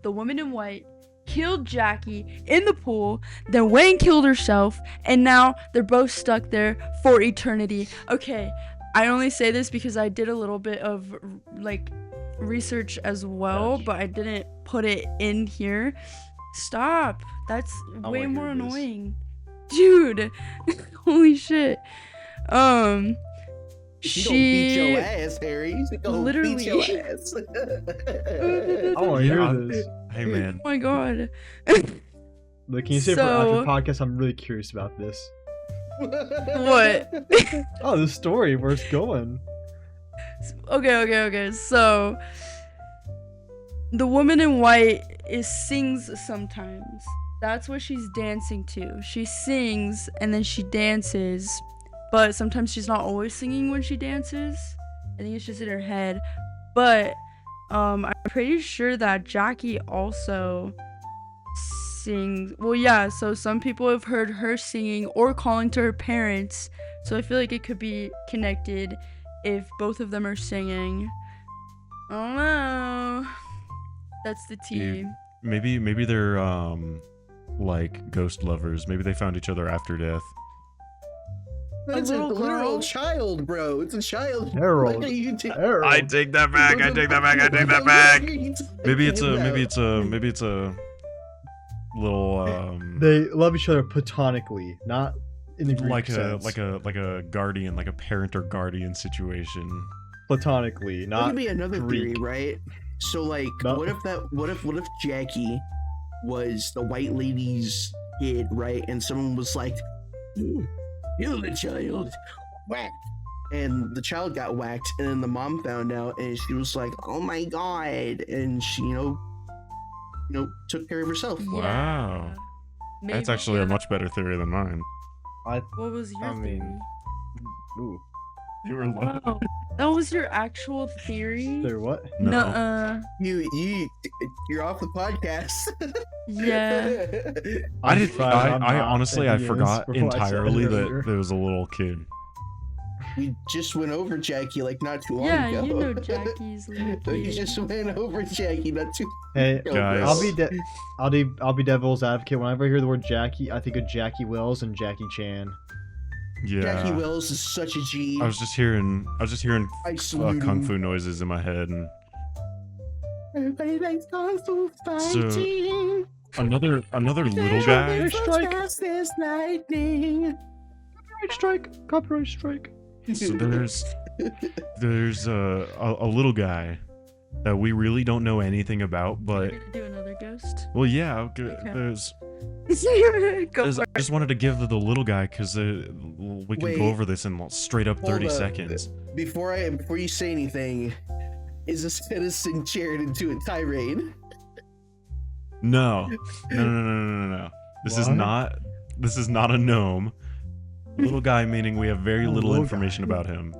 Speaker 4: the woman in white killed Jackie in the pool, then went and killed herself, and now they're both stuck there for eternity? Okay, I only say this because I did a little bit of like research as well, but I didn't put it in here. Stop. That's
Speaker 3: I
Speaker 4: way
Speaker 3: wanna
Speaker 4: more
Speaker 3: hear this.
Speaker 4: annoying. Dude. Holy shit.
Speaker 1: She gonna beat
Speaker 4: She
Speaker 1: your ass, Harry. She gonna
Speaker 4: Literally.
Speaker 1: beat your ass.
Speaker 3: I want to hear this.
Speaker 2: Hey man,
Speaker 4: Oh my god.
Speaker 3: Look, can you say
Speaker 4: So-
Speaker 3: for after podcast? I'm really curious about this.
Speaker 4: What?
Speaker 3: Oh, the story, where it's going.
Speaker 4: Okay. So the woman in white sings sometimes. That's what she's dancing to. She sings and then she dances, but sometimes she's not always singing when she dances. I think it's just in her head. But I'm pretty sure that Jackie also sings. Well, yeah, so some people have heard her singing or calling to her parents. So I feel like it could be connected if both of them are singing. I don't know. That's the tea.
Speaker 2: maybe they're like ghost lovers. Maybe they found each other after death.
Speaker 1: It's a
Speaker 4: little
Speaker 1: literal
Speaker 4: girl?
Speaker 1: child, bro. It's a child.
Speaker 3: Harold.
Speaker 1: Like, you take-
Speaker 3: Harold.
Speaker 2: I take that back. I take that back. I take that back. Maybe it's a little
Speaker 3: They love each other platonically, not in the Greek
Speaker 2: like
Speaker 3: sense.
Speaker 2: a guardian, like a parent or guardian situation.
Speaker 3: Platonically,
Speaker 1: That
Speaker 3: not
Speaker 1: could be another theory,
Speaker 3: Greek.
Speaker 1: right? So like,
Speaker 3: No.
Speaker 1: what if Jackie was the white lady's kid, right? And someone was like, "Kill the child, whack," and the child got whacked, and then the mom found out, and she was like, "Oh my god," and she, took care of herself.
Speaker 2: Wow. That's actually a much better theory than mine.
Speaker 3: I
Speaker 4: What was your
Speaker 3: I mean-
Speaker 4: theory?
Speaker 3: ooh,
Speaker 2: You were like,
Speaker 4: Wow. That was your actual theory?
Speaker 3: there what?
Speaker 2: no.
Speaker 4: Nuh-uh.
Speaker 1: You're off the podcast.
Speaker 4: Yeah.
Speaker 2: I did.
Speaker 3: surprised I'm
Speaker 2: I
Speaker 3: not,
Speaker 2: honestly,
Speaker 3: and
Speaker 2: I
Speaker 3: he is
Speaker 2: forgot
Speaker 3: before I said it
Speaker 2: entirely
Speaker 3: earlier.
Speaker 2: that there was a little kid.
Speaker 1: We just went over Jackie like not too long
Speaker 4: Yeah,
Speaker 1: ago.
Speaker 4: you know Jackie's little
Speaker 1: We
Speaker 4: kid.
Speaker 1: just went over Jackie not too.
Speaker 3: Hey,
Speaker 2: Guys.
Speaker 3: I'll be devil's advocate. Whenever I hear the word Jackie, I think of Jackie Wells and Jackie Chan.
Speaker 2: Yeah.
Speaker 1: Jackie Wells is such a G.
Speaker 2: I was just hearing
Speaker 1: I salute
Speaker 2: kung
Speaker 1: him.
Speaker 2: fu noises in my head, and
Speaker 1: Everybody likes kung fu fighting.
Speaker 2: another little guy.
Speaker 3: Strike.
Speaker 1: Fast as lightning.
Speaker 3: Copyright strike.
Speaker 2: So there's a little guy that we really don't know anything about, but
Speaker 4: You're gonna do another ghost?
Speaker 2: well, yeah.
Speaker 4: Okay.
Speaker 2: There's
Speaker 4: Go
Speaker 2: I
Speaker 4: for it.
Speaker 2: just wanted to give the little guy because we can
Speaker 1: Wait.
Speaker 2: go over this in straight up 30
Speaker 1: Hold up.
Speaker 2: seconds.
Speaker 1: Before you say anything, is a citizen cheered into a tirade?
Speaker 2: No. No. This is
Speaker 3: What?
Speaker 2: not a gnome. Little guy meaning we have very little
Speaker 3: Little
Speaker 2: information
Speaker 3: guy.
Speaker 2: about him.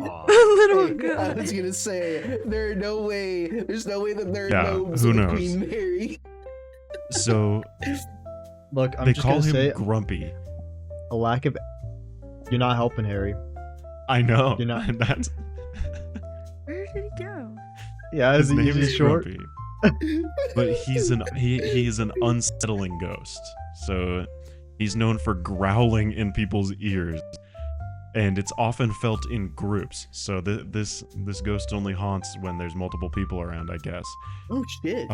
Speaker 3: Aw.
Speaker 4: Little
Speaker 1: Hey,
Speaker 4: guy.
Speaker 1: I was gonna say there's no way that there are
Speaker 2: Yeah,
Speaker 1: gnomes
Speaker 2: who
Speaker 1: in
Speaker 2: knows?
Speaker 1: Queen Mary.
Speaker 2: So
Speaker 3: Look, I'm
Speaker 2: they
Speaker 3: just
Speaker 2: call
Speaker 3: gonna
Speaker 2: him
Speaker 3: say
Speaker 2: Grumpy.
Speaker 3: a lack of. You're not helping, Harry.
Speaker 2: I know.
Speaker 3: You're not-
Speaker 2: That's
Speaker 4: Where did he go?
Speaker 3: Yeah,
Speaker 2: his
Speaker 3: is
Speaker 2: name
Speaker 3: he
Speaker 2: is
Speaker 3: short?
Speaker 2: Grumpy. But he's an unsettling ghost. So he's known for growling in people's ears, and it's often felt in groups. So this ghost only haunts when there's multiple people around, I guess.
Speaker 1: Oh shit!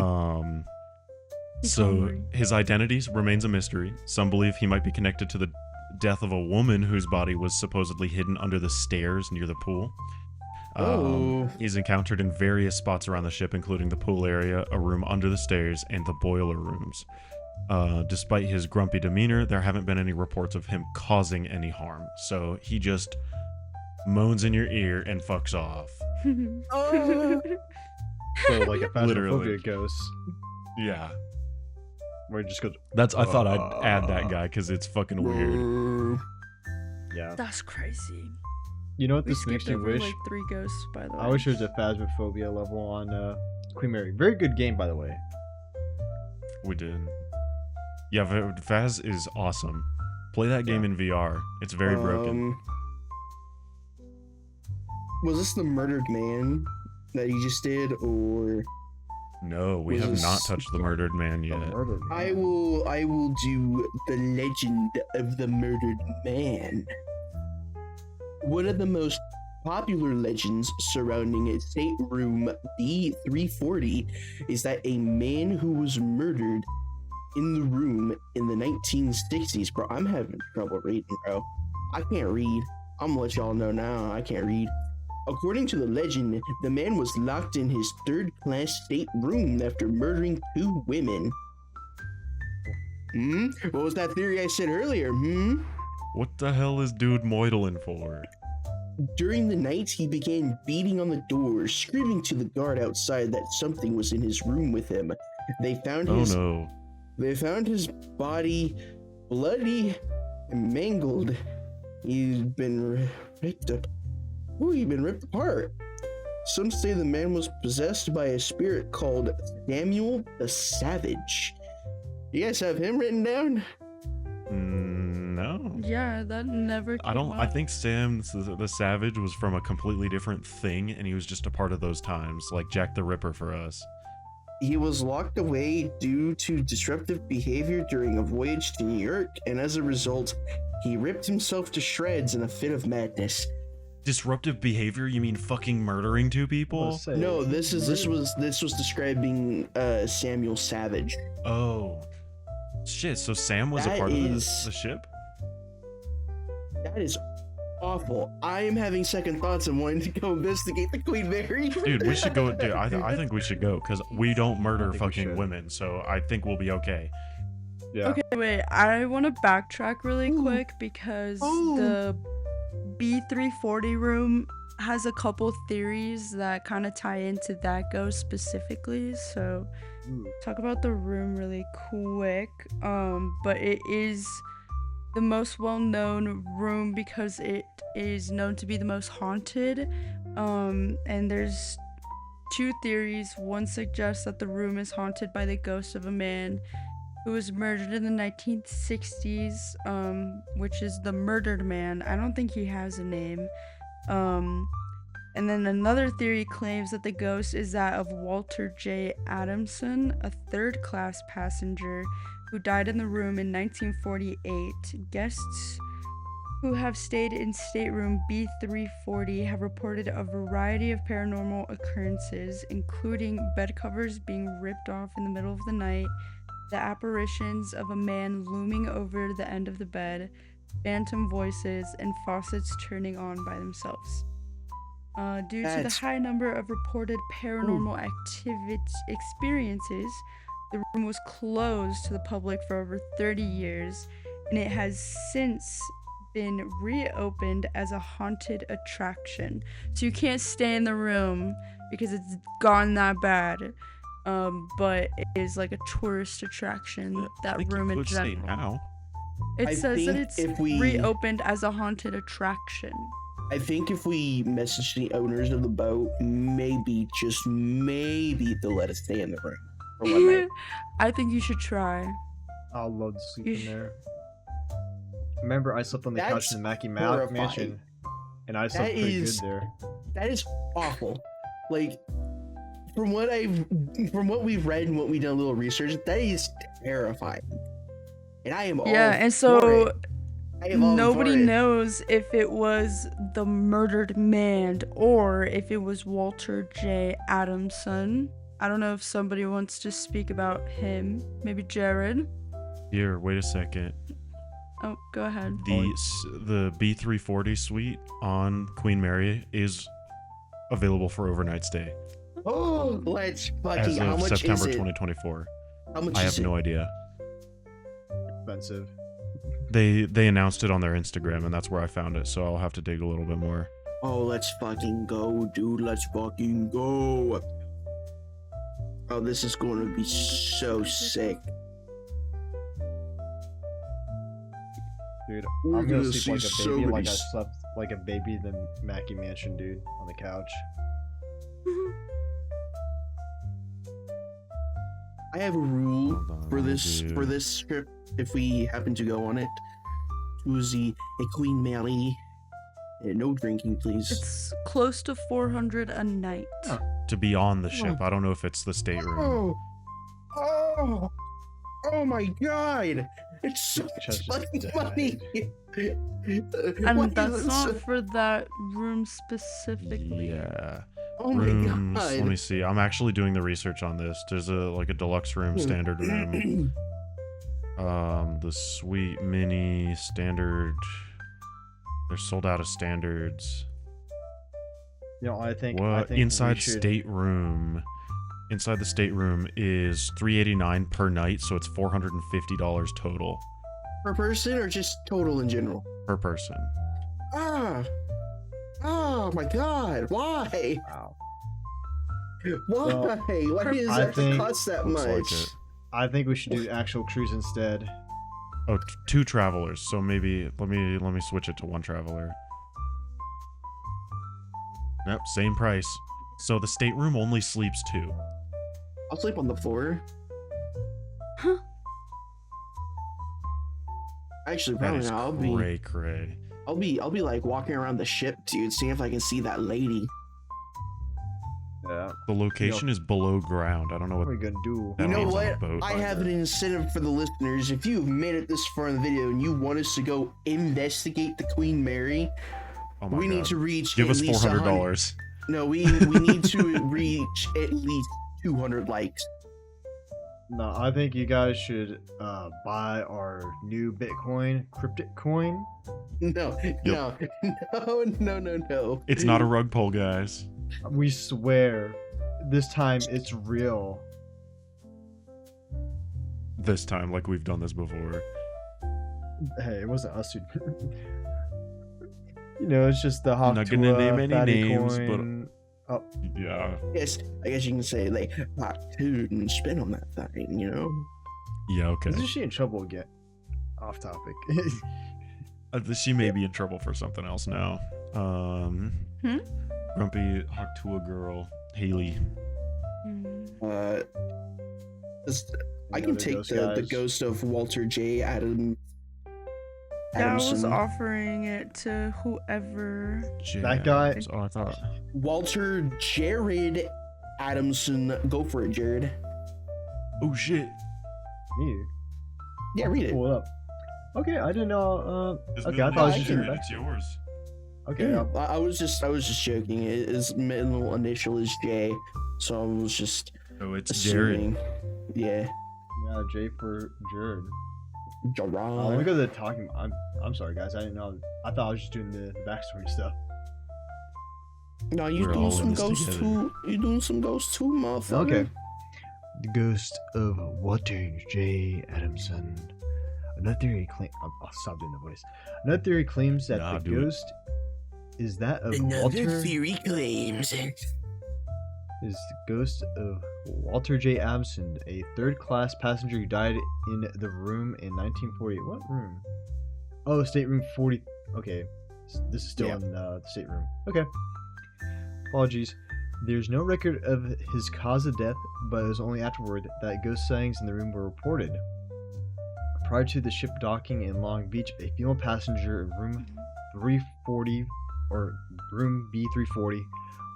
Speaker 4: He's
Speaker 2: So
Speaker 4: hungry.
Speaker 2: his identity remains a mystery. Some believe he might be connected to the death of a woman whose body was supposedly hidden under the stairs near the pool.
Speaker 1: Oh.
Speaker 2: He's encountered in various spots around the ship, including the pool area, a room under the stairs, and the boiler rooms. Despite his grumpy demeanor, there haven't been any reports of him causing any harm. So he just moans in your ear and fucks off.
Speaker 1: Oh.
Speaker 3: So like a
Speaker 2: Literally.
Speaker 3: phasmophobia ghost,
Speaker 2: Yeah.
Speaker 3: where it just goes.
Speaker 2: I thought I'd add that guy because it's fucking weird.
Speaker 3: Yeah.
Speaker 4: That's crazy.
Speaker 3: You know what
Speaker 4: We
Speaker 3: this makes
Speaker 4: skipped
Speaker 3: me
Speaker 4: over
Speaker 3: wish?
Speaker 4: like 3 ghosts, by the way.
Speaker 3: I wish there was a phasmophobia level on Queen Mary. Very good game, by the way.
Speaker 2: We did. Yeah, Faz is awesome. Play that game in VR. It's very broken.
Speaker 1: Was this the murdered man that he just did, or
Speaker 2: No, we
Speaker 1: was
Speaker 2: have
Speaker 1: this-
Speaker 2: not touched the murdered man yet.
Speaker 1: I will do the legend of the murdered man. One of the most popular legends surrounding a stateroom B340 is that a man who was murdered in the room in the 1960s. Bro, I'm having trouble reading, bro. I can't read. I'm gonna let y'all know now, I can't read. According to the legend, the man was locked in his third-class stateroom after murdering 2 women. What was that theory I said earlier?
Speaker 2: What the hell is dude moidling for?
Speaker 1: During the night, he began beating on the door, screaming to the guard outside that something was in his room with him. They found
Speaker 2: Oh
Speaker 1: his
Speaker 2: no.
Speaker 1: They found his body bloody and mangled. He'd been ripped up. Ooh, he'd been ripped apart. Some say the man was possessed by a spirit called Samuel the Savage. You guys have him written down?
Speaker 2: No.
Speaker 4: Yeah, that never came
Speaker 2: I don't.
Speaker 4: up.
Speaker 2: I think Sam the Savage was from a completely different thing, and he was just a part of those times, like Jack the Ripper for us.
Speaker 1: He was locked away due to disruptive behavior during a voyage to New York, and as a result, he ripped himself to shreds in a fit of madness.
Speaker 2: Disruptive behavior? You mean fucking murdering two people?
Speaker 1: No, this was describing Samuel Savage.
Speaker 2: Oh. Shit, so Sam was a
Speaker 1: That
Speaker 2: part of
Speaker 1: is-
Speaker 2: the ship?
Speaker 1: That is awful. I am having second thoughts and wanting to go investigate the Queen Mary.
Speaker 2: Dude, we should go. Dude, I think we should go because we don't murder
Speaker 3: think we
Speaker 2: fucking
Speaker 3: should.
Speaker 2: women, so I think we'll be okay.
Speaker 3: Yeah.
Speaker 4: Okay, wait. I want to backtrack really
Speaker 1: Ooh.
Speaker 4: quick because
Speaker 1: Ooh.
Speaker 4: the B340 room has a couple theories that kind of tie into that ghost specifically. So, talk about the room really quick. But it is the most well-known room because it is known to be the most haunted. And there's two theories. One suggests that the room is haunted by the ghost of a man who was murdered in the 1960s, which is the murdered man. I don't think he has a name. And then another theory claims that the ghost is that of Walter J. Adamson, a third-class passenger who died in the room in 1948. Guests who have stayed in stateroom B340 have reported a variety of paranormal occurrences, including bed covers being ripped off in the middle of the night, the apparitions of a man looming over the end of the bed, phantom voices, and faucets turning on by themselves. Due to the
Speaker 1: That's-
Speaker 4: high number of reported paranormal experiences, the room was closed to the public for over 30 years, and it has since been reopened as a haunted attraction. So you can't stay in the room because it's gone that bad. But it is like a tourist attraction,
Speaker 2: I
Speaker 4: that
Speaker 2: think
Speaker 4: room
Speaker 2: you
Speaker 4: in
Speaker 2: could stay
Speaker 4: general.
Speaker 2: now.
Speaker 4: It
Speaker 1: I
Speaker 4: says that
Speaker 1: think
Speaker 4: it's
Speaker 1: if we-
Speaker 4: reopened as a haunted attraction.
Speaker 1: I think if we message the owners of the boat, maybe, just maybe, they'll let us stay in the room for one night.
Speaker 4: I think you should try.
Speaker 3: I'll love to sleep
Speaker 4: You
Speaker 3: in there. Remember, I slept on the couch
Speaker 1: That's
Speaker 3: in the Mackey
Speaker 1: horrifying.
Speaker 3: Mansion, and I slept pretty
Speaker 1: is-
Speaker 3: good there.
Speaker 1: That is awful. Like, from what we've read and what we've done a little research, that is terrifying. And I am all
Speaker 4: Yeah, and
Speaker 1: for
Speaker 4: so
Speaker 1: it. I am all
Speaker 4: nobody
Speaker 1: for it.
Speaker 4: knows if it was the murdered man or if it was Walter J. Adamson. I don't know if somebody wants to speak about him. Maybe Jared.
Speaker 2: Here, wait a second.
Speaker 4: Oh, go ahead.
Speaker 2: The B340 suite on Queen Mary is available for overnight stay
Speaker 1: Oh, let's
Speaker 2: as
Speaker 1: fucking. How
Speaker 2: of
Speaker 1: much
Speaker 2: September
Speaker 1: is it?
Speaker 2: 2024.
Speaker 1: How much
Speaker 2: I
Speaker 1: is
Speaker 2: have
Speaker 1: it?
Speaker 2: no idea.
Speaker 3: Expensive.
Speaker 2: They announced it on their Instagram, and that's where I found it. So I'll have to dig a little bit more.
Speaker 1: Oh, let's fucking go, dude. Let's fucking go. Oh, this is going to be so sick.
Speaker 3: Dude,
Speaker 1: We're
Speaker 3: I'm gonna
Speaker 1: gonna
Speaker 3: sleep like
Speaker 1: see
Speaker 3: a
Speaker 1: so
Speaker 3: baby,
Speaker 1: many
Speaker 3: like I
Speaker 1: s-
Speaker 3: slept like a baby in the Mackey Mansion, dude, on the couch.
Speaker 1: I have a rule
Speaker 2: Hold on,
Speaker 1: for
Speaker 2: let me
Speaker 1: this
Speaker 2: do-
Speaker 1: trip if we happen to go on it. Choose a Queen Mary. No drinking, please.
Speaker 4: It's close to 400 a night.
Speaker 3: Huh.
Speaker 2: To be on the ship. I don't know if it's the stateroom.
Speaker 1: Oh my god! It's so
Speaker 3: Chest
Speaker 1: much
Speaker 3: just
Speaker 1: fucking money.
Speaker 4: And that's not for that room specifically.
Speaker 2: Yeah.
Speaker 1: Oh my
Speaker 2: Rooms.
Speaker 1: god.
Speaker 2: Let me see. I'm actually doing the research on this. There's a deluxe room, standard room, the suite, mini, standard. They're sold out of standards.
Speaker 3: You know, I think
Speaker 2: What
Speaker 3: we
Speaker 2: inside
Speaker 3: should-
Speaker 2: stateroom? Inside the stateroom is $389 per night, so it's $450 total
Speaker 1: Per person or just total in general?
Speaker 2: per person.
Speaker 1: Oh my god, why?
Speaker 3: Wow.
Speaker 1: Why? Why does
Speaker 3: I
Speaker 1: that
Speaker 3: think-
Speaker 1: cost that
Speaker 2: Looks like
Speaker 1: much?
Speaker 2: it.
Speaker 3: I think we should do actual cruise instead.
Speaker 2: Oh, two travelers. So maybe let me switch it to one traveler. Yep, same price. So the stateroom only sleeps two.
Speaker 1: I'll sleep on the floor.
Speaker 4: Huh?
Speaker 1: Actually,
Speaker 2: That
Speaker 1: probably
Speaker 2: is
Speaker 1: not.
Speaker 2: cray.
Speaker 1: I'll be like walking around the ship, dude, seeing if I can see that lady.
Speaker 3: Yeah. Yeah.
Speaker 2: The location is below ground. I don't know
Speaker 3: What
Speaker 2: what
Speaker 3: are we gonna do?
Speaker 2: that
Speaker 1: You know
Speaker 2: means on a
Speaker 1: what?
Speaker 2: boat.
Speaker 1: I have an incentive for the listeners. If you have made it this far in the video and you want us to go investigate the Queen Mary,
Speaker 2: Oh my
Speaker 1: we
Speaker 2: God.
Speaker 1: need to reach
Speaker 2: Give
Speaker 1: at
Speaker 2: us
Speaker 1: least
Speaker 2: $400.
Speaker 1: No, we need to reach at least 200 likes.
Speaker 3: No, I think you guys should buy our new Bitcoin, Cryptic Coin.
Speaker 1: No, no.
Speaker 2: It's not a rug pull, guys.
Speaker 3: We swear, this time it's real.
Speaker 2: This time, like we've done this before.
Speaker 3: Hey, it wasn't us who. You know, it's just the Hawk.
Speaker 2: Not gonna name any names,
Speaker 3: coin. But
Speaker 2: Yeah.
Speaker 1: Yes, I guess you can say like hot tune and spin on that thing, you know?
Speaker 2: Yeah, okay.
Speaker 3: Isn't she in trouble again? Off topic.
Speaker 2: She may be in trouble for something else now. Grumpy Hawktua girl, Haley.
Speaker 1: I can take the ghost of Walter J.
Speaker 4: Yeah, I was
Speaker 1: Adamson.
Speaker 4: offering it to whoever.
Speaker 3: That guy-
Speaker 2: Jazz. Oh, I thought.
Speaker 1: Walter Jared Adamson. Go for it, Jared.
Speaker 2: Oh shit.
Speaker 3: Me.
Speaker 1: Yeah, read it.
Speaker 3: Pull it up. Okay, I didn't know. Okay, I thought I was just
Speaker 1: doing
Speaker 3: doing
Speaker 1: it.
Speaker 3: that.
Speaker 2: It's yours.
Speaker 3: Okay,
Speaker 1: Yeah, I was just joking. His middle initial is J, so I was just
Speaker 2: Oh, it's Jared.
Speaker 1: assuming. Yeah.
Speaker 3: yeah, J for Jared.
Speaker 1: Gerard.
Speaker 3: Let me go to the talking. I'm sorry, guys. I didn't know. I thought I was just doing the backstory stuff.
Speaker 1: No, you
Speaker 2: We're
Speaker 1: doing
Speaker 2: all in
Speaker 1: some
Speaker 2: this
Speaker 1: ghosts
Speaker 2: together.
Speaker 1: too. You doing some ghosts too, motherfucker.
Speaker 3: Okay. The ghost of Walter J. Adamson. Another theory I'll stop doing the voice. Another theory claims that
Speaker 2: Nah,
Speaker 3: the
Speaker 2: do it.
Speaker 3: ghost is that of
Speaker 1: Another
Speaker 3: Walter.
Speaker 1: theory claims.
Speaker 3: Is the ghost of Walter J. Adamson, a third-class passenger who died in the room in 1948. What room? Oh, stateroom 40. Okay, this is still
Speaker 1: Yeah.
Speaker 3: in the stateroom. Okay. Apologies. There's no record of his cause of death, but it was only afterward that ghost sightings in the room were reported. Prior to the ship docking in Long Beach, a female passenger in room 340 or room B340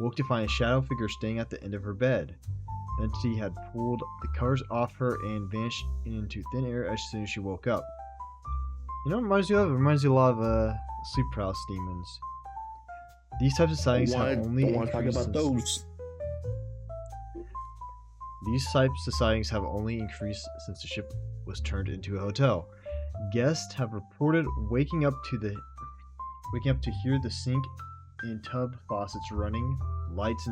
Speaker 3: woke to find a shadow figure staying at the end of her bed. The entity had pulled the covers off her and vanished into thin air as soon as she woke up. You know what it reminds you of? It reminds you a lot of sleep paralysis demons. These types of sightings have only
Speaker 1: want to talk
Speaker 3: increased
Speaker 1: about
Speaker 3: since-
Speaker 1: those.
Speaker 3: These types of sightings have only increased since the ship was turned into a hotel. Guests have reported waking up to hear the sink and tub faucets running, lights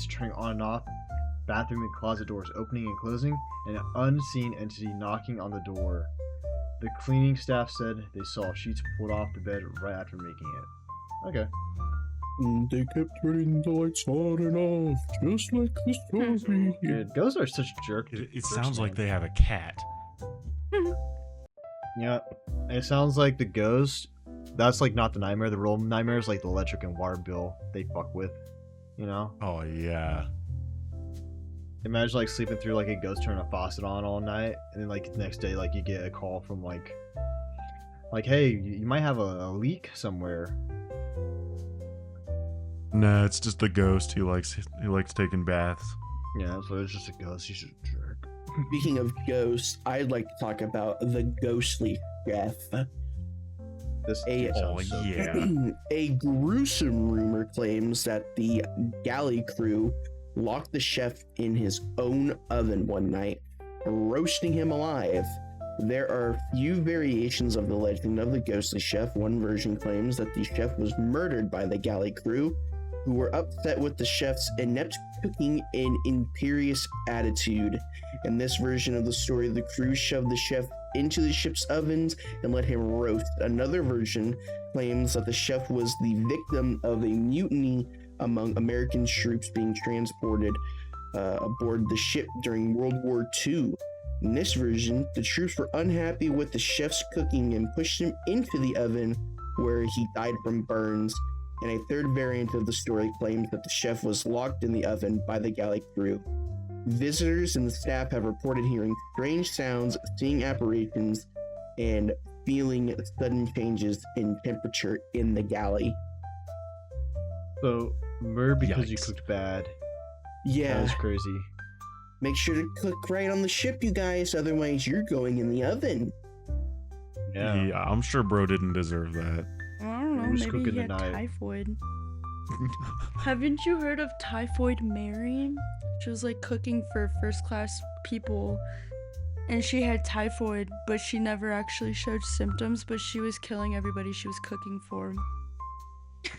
Speaker 3: turning on and off, bathroom and closet doors opening and closing, and an unseen entity knocking on the door. The cleaning staff said they saw sheets pulled off the bed right after making it. Okay.
Speaker 1: They kept turning the lights on and off, just like the story.
Speaker 3: Dude, ghosts are such jerks.
Speaker 2: It sounds like they have a cat.
Speaker 3: Yeah, it sounds like the ghost. That's like not the nightmare. The real nightmare is like the electric and water bill they fuck with. You know?
Speaker 2: Oh yeah.
Speaker 3: Imagine like sleeping through like a ghost turning a faucet on all night, and then like the next day like you get a call from like hey, you might have a leak somewhere.
Speaker 2: Nah, it's just the ghost. He likes taking baths.
Speaker 3: Yeah, so it's just a ghost. He's just a jerk.
Speaker 1: Speaking of ghosts, I'd like to talk about the ghostly chef.
Speaker 3: This
Speaker 1: A-
Speaker 3: dude sounds
Speaker 2: Oh,
Speaker 3: so
Speaker 2: yeah.
Speaker 3: good.
Speaker 1: A gruesome rumor claims that the galley crew locked the chef in his own oven one night, roasting him alive. There are few variations of the legend of the ghostly chef. One version claims that the chef was murdered by the galley crew, who were upset with the chef's inept cooking and imperious attitude. In this version of the story, the crew shoved the chef into the ship's ovens and let him roast. Another version claims that the chef was the victim of a mutiny among American troops being transported aboard the ship during World War II. In this version, the troops were unhappy with the chef's cooking and pushed him into the oven, where he died from burns. And a third variant of the story claims that the chef was locked in the oven by the galley crew. Visitors and the staff have reported hearing strange sounds, seeing apparitions, and feeling sudden changes in temperature in the galley.
Speaker 3: So murder because you
Speaker 2: Yikes.
Speaker 3: cooked bad, That
Speaker 1: Yeah.
Speaker 3: was crazy.
Speaker 1: Make sure to cook right on the ship, you guys. Otherwise, you're going in the oven.
Speaker 3: Yeah.
Speaker 2: I'm sure bro didn't deserve that.
Speaker 4: I don't know.
Speaker 3: Who's
Speaker 4: Maybe
Speaker 3: cooking
Speaker 4: he had
Speaker 3: tonight?
Speaker 4: typhoid. Haven't you heard of Typhoid Mary? She was like cooking for first class people, and she had typhoid, but she never actually showed symptoms. But she was killing everybody she was cooking for.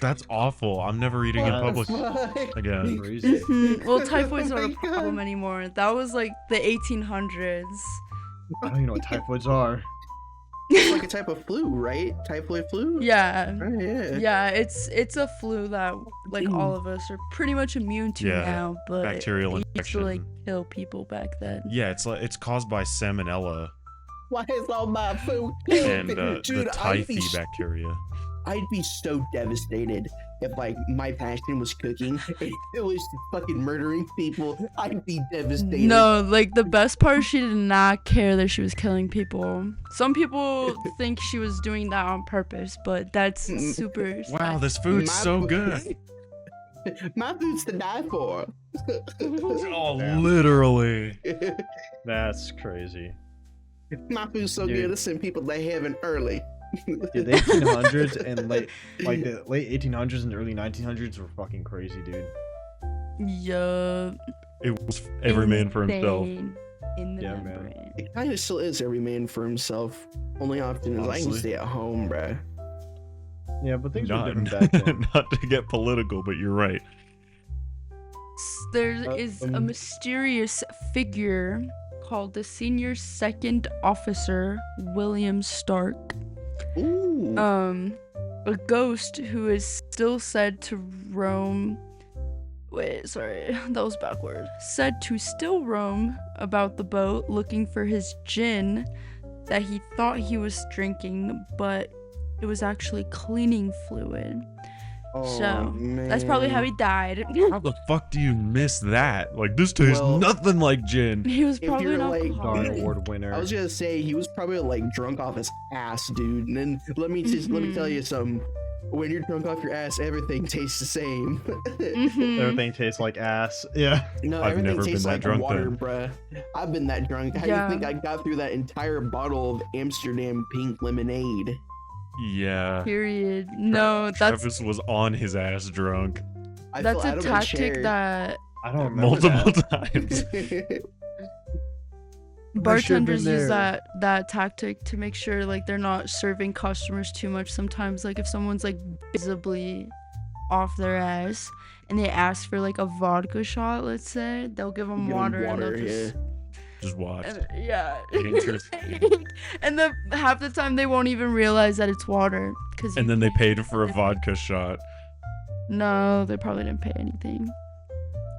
Speaker 2: That's awful. I'm never eating in
Speaker 1: What the
Speaker 2: public
Speaker 1: fuck?
Speaker 2: again.
Speaker 3: Crazy.
Speaker 4: Well, typhoid's
Speaker 1: Oh
Speaker 4: not a
Speaker 1: my God.
Speaker 4: problem anymore. That was like the 1800s.
Speaker 3: I don't even know what typhoids are.
Speaker 1: It's like a type of flu, right? Typhoid flu?
Speaker 4: Yeah.
Speaker 1: Right, yeah.
Speaker 4: Yeah, it's a flu that like all of us are pretty much immune to
Speaker 2: Yeah,
Speaker 4: now, but
Speaker 2: bacterial
Speaker 4: it used to like
Speaker 2: infection.
Speaker 4: kill people back then.
Speaker 2: Yeah, it's caused by salmonella
Speaker 1: Why is all my food?
Speaker 2: and the
Speaker 1: Dude, I'd be
Speaker 2: typhi bacteria.
Speaker 1: I'd be so devastated if like my passion was cooking and it was fucking murdering people. I'd be devastated.
Speaker 4: No, like the best part, she did not care that she was killing people. Some people think she was doing that on purpose, but that's super.
Speaker 2: Wow, this food's so good.
Speaker 1: My food's to die for.
Speaker 2: Oh,
Speaker 3: Damn.
Speaker 2: literally.
Speaker 3: That's crazy.
Speaker 1: My food's so
Speaker 3: Dude.
Speaker 1: good to send people to heaven early.
Speaker 3: Dude, the 1800s and the late 1800s and early 1900s were fucking crazy, dude.
Speaker 4: Yup.
Speaker 2: It was every man for himself.
Speaker 4: Insane in the
Speaker 3: Yeah, man.
Speaker 4: membrane.
Speaker 1: It kind of still is every man for himself. Only option is I can
Speaker 2: Honestly.
Speaker 1: stay at home, bruh.
Speaker 3: Yeah, but things were
Speaker 2: Not,
Speaker 3: different back then.
Speaker 2: not to get political, but you're right.
Speaker 4: There is a mysterious figure called the Senior Second Officer William Stark.
Speaker 1: Ooh.
Speaker 4: A ghost who is still said to roam. Wait, sorry, that was backward. Said to still roam about the boat looking for his gin that he thought he was drinking, but it was actually cleaning fluid. So, that's probably how he died.
Speaker 2: How the fuck do you miss that? Like, this tastes
Speaker 1: Well,
Speaker 2: nothing like gin.
Speaker 4: He was
Speaker 1: if
Speaker 4: probably
Speaker 1: you're,
Speaker 4: an
Speaker 1: like,
Speaker 3: Darn
Speaker 4: alcoholic.
Speaker 3: award winner.
Speaker 1: I was gonna say he was probably like drunk off his ass, dude. And then let me tell you something. When you're drunk off your ass, everything tastes the same.
Speaker 4: Mhm.
Speaker 3: Everything tastes like ass. Yeah.
Speaker 1: No,
Speaker 2: I've
Speaker 1: everything
Speaker 2: never been
Speaker 1: tastes
Speaker 2: that
Speaker 1: like
Speaker 2: drunk
Speaker 1: water,
Speaker 2: then.
Speaker 1: bruh. I've been that drunk. How
Speaker 4: Yeah.
Speaker 1: do you think I got through that entire bottle of Amsterdam pink lemonade?
Speaker 2: Yeah.
Speaker 4: Period. No, that's
Speaker 2: Travis was on his ass drunk
Speaker 1: I
Speaker 4: that's
Speaker 1: fell
Speaker 4: a
Speaker 1: out of my
Speaker 4: tactic
Speaker 1: chair.
Speaker 4: that
Speaker 3: I don't remember
Speaker 2: multiple
Speaker 3: that.
Speaker 2: times.
Speaker 4: bartenders use
Speaker 3: there.
Speaker 4: that tactic to make sure like they're not serving customers too much. Sometimes like if someone's like visibly off their ass and they ask for like a vodka shot, let's say, they'll give them
Speaker 1: Give 'em
Speaker 4: water,
Speaker 1: water,
Speaker 4: and they'll just
Speaker 2: Just watch.
Speaker 4: yeah.
Speaker 2: Interesting.
Speaker 4: And then half the time they won't even realize that it's water because
Speaker 2: And then they paid for a vodka shot.
Speaker 4: no, they probably didn't pay anything.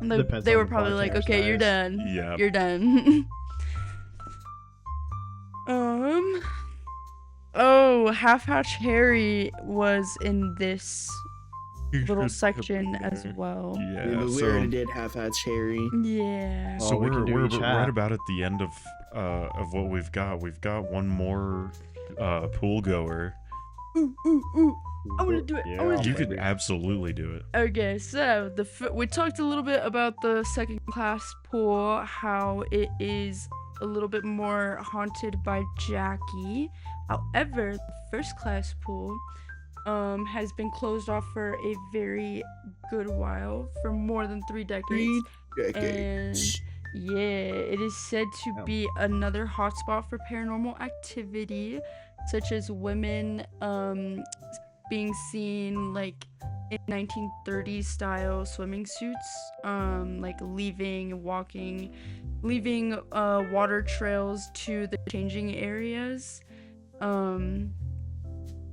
Speaker 4: And
Speaker 3: Depends
Speaker 4: they
Speaker 3: on
Speaker 4: were
Speaker 3: the
Speaker 4: probably like,
Speaker 3: bartender's
Speaker 4: okay, you're
Speaker 3: size.
Speaker 4: done.
Speaker 2: Yeah.
Speaker 4: You're done. Oh, Half Hatch Harry was in this little section as well.
Speaker 1: Yeah,
Speaker 2: Yeah.
Speaker 1: but we
Speaker 2: So,
Speaker 1: already did half-hats Harry.
Speaker 4: Yeah.
Speaker 2: so
Speaker 3: Well, we can do
Speaker 2: we're
Speaker 3: each
Speaker 2: right
Speaker 3: half.
Speaker 2: about at the end of what we've got. We've got one more pool goer.
Speaker 4: Ooh. I want to do it. I want to
Speaker 2: You
Speaker 4: do
Speaker 2: could absolutely do it.
Speaker 4: Okay, so we talked a little bit about the second class pool, how it is a little bit more haunted by Jackie. However, the first class pool has been closed off for a very good while, for more than 3 decades.
Speaker 1: Decades.
Speaker 4: Yeah, it is said to
Speaker 3: Oh.
Speaker 4: be another hotspot for paranormal activity, such as women being seen like in 1930s style swimming suits, like leaving water trails to the changing areas.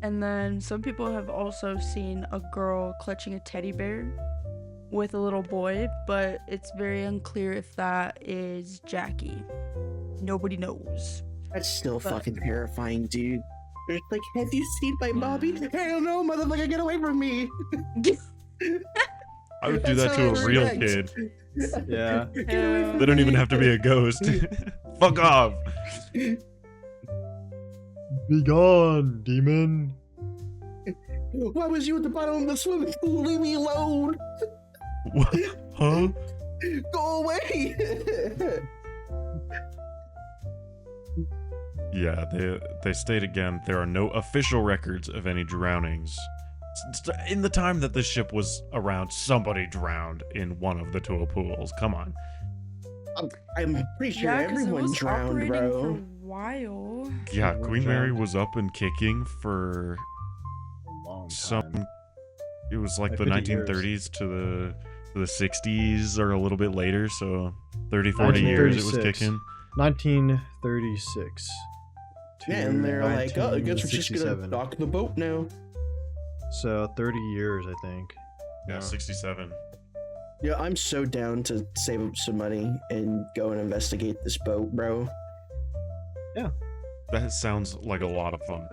Speaker 4: And then some people have also seen a girl clutching a teddy bear with a little boy, but it's very unclear if that is Jackie. Nobody knows.
Speaker 1: That's still
Speaker 4: But-
Speaker 1: fucking terrifying, dude. It's like, have you seen my Bobby? Hell no, motherfucker, get away from me.
Speaker 2: I would do
Speaker 1: That's
Speaker 2: that to
Speaker 1: how
Speaker 2: a
Speaker 1: I
Speaker 2: real
Speaker 1: react.
Speaker 2: kid.
Speaker 3: Yeah.
Speaker 1: Get away from
Speaker 2: They don't even
Speaker 1: me.
Speaker 2: have to be a ghost. Fuck off.
Speaker 3: Be gone, demon.
Speaker 1: Why was you at the bottom of the swimming pool? Leave me alone.
Speaker 2: What? Huh?
Speaker 1: Go away!
Speaker 2: Yeah, they state again there are no official records of any drownings. In the time that this ship was around, somebody drowned in one of the two pools. Come on.
Speaker 1: I'm pretty sure
Speaker 4: Yeah, 'cause it
Speaker 1: everyone
Speaker 4: was
Speaker 1: drowned,
Speaker 4: operating for a
Speaker 1: bro.
Speaker 4: while.
Speaker 2: Yeah,
Speaker 3: Everyone
Speaker 2: Queen Mary
Speaker 3: drowned.
Speaker 2: was up and kicking for
Speaker 3: A long
Speaker 2: some.
Speaker 3: time.
Speaker 2: It was like
Speaker 3: Like
Speaker 2: the
Speaker 3: 50 years.
Speaker 2: 1930s to the 60s or a little bit later, so 30, 40 years it was
Speaker 3: 1936.
Speaker 2: kicking.
Speaker 3: 1936. To
Speaker 1: Yeah, and they're like, oh, I guess we're just gonna
Speaker 3: 1967.
Speaker 1: dock the boat now.
Speaker 3: So 30 years, I think.
Speaker 2: Yeah, 67.
Speaker 1: Yeah, I'm so down to save up some money and go and investigate this boat, bro.
Speaker 2: That sounds like a lot of fun.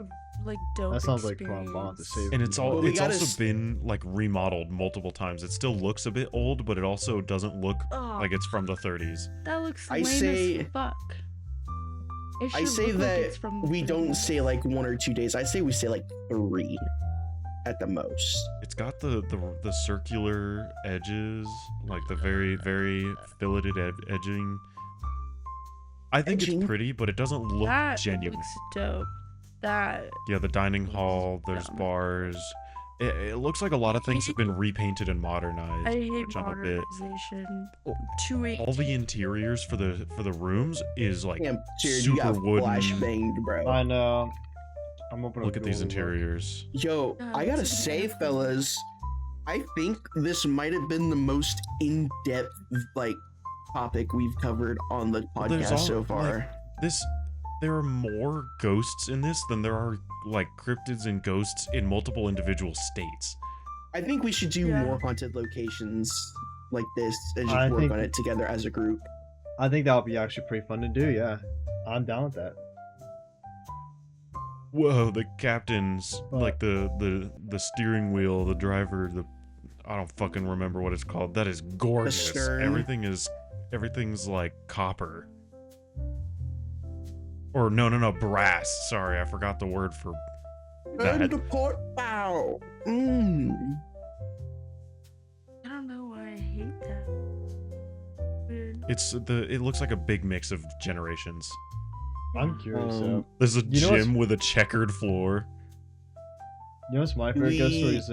Speaker 4: Like dope.
Speaker 3: That sounds like fun bond to
Speaker 4: experience.
Speaker 3: save.
Speaker 2: And it's all
Speaker 1: Well, we
Speaker 2: it's
Speaker 1: gotta
Speaker 2: also
Speaker 1: s-
Speaker 2: been like remodeled multiple times. It still looks a bit old, but it also doesn't look
Speaker 4: Oh,
Speaker 2: like it's from the 30s.
Speaker 4: that looks
Speaker 1: I
Speaker 4: lame
Speaker 1: say-
Speaker 4: as fuck. It
Speaker 1: I
Speaker 4: should
Speaker 1: say
Speaker 4: look like
Speaker 1: that
Speaker 4: it's from the
Speaker 1: we don't
Speaker 4: 30s.
Speaker 1: say like 1 or 2 days. I say we say like 3 at the most.
Speaker 2: It's got the circular edges, like the very filleted edging. I think
Speaker 1: Edging?
Speaker 2: it's pretty, but it doesn't look
Speaker 4: That
Speaker 2: genuine.
Speaker 4: looks dope. That
Speaker 2: Yeah, the dining hall, there's
Speaker 4: dumb.
Speaker 2: bars. It looks like a lot of things have been repainted and modernized.
Speaker 4: I hate
Speaker 2: which I'm a bit.
Speaker 4: modernization. 280.
Speaker 2: All the interiors for the rooms is like
Speaker 1: Damn, Jared, you got
Speaker 2: super wooden.
Speaker 1: flashbanged, bro.
Speaker 3: I know. I'm opening.
Speaker 2: Look at these interiors.
Speaker 1: Yo,
Speaker 4: Yeah,
Speaker 1: I gotta
Speaker 4: it's a
Speaker 1: say,
Speaker 4: beautiful-
Speaker 1: fellas, I think this might have been the most in-depth like topic we've covered on the
Speaker 2: Well, there's
Speaker 1: podcast
Speaker 2: all-
Speaker 1: so far.
Speaker 2: There are more ghosts in this than there are like cryptids and ghosts in multiple individual states.
Speaker 1: I think we should do
Speaker 4: Yeah.
Speaker 1: more haunted locations like this and just
Speaker 3: I
Speaker 1: work
Speaker 3: think-
Speaker 1: on it together as a group.
Speaker 3: I think that would be actually pretty fun to do. Yeah, I'm down with that.
Speaker 2: Whoa, the captains,
Speaker 3: What?
Speaker 2: like the steering wheel, the driver, I don't fucking remember what it's called. That is gorgeous.
Speaker 1: stern.
Speaker 2: Everything's like copper. Or no, brass. Sorry, I forgot the word for that.
Speaker 1: And the port bow. Mmm.
Speaker 4: I don't know why I hate that. Weird.
Speaker 2: It looks like a big mix of generations.
Speaker 3: I'm curious.
Speaker 2: There's a
Speaker 3: You know what's-
Speaker 2: gym with a checkered floor.
Speaker 3: You know what's my favorite ghost story
Speaker 1: We-
Speaker 3: is?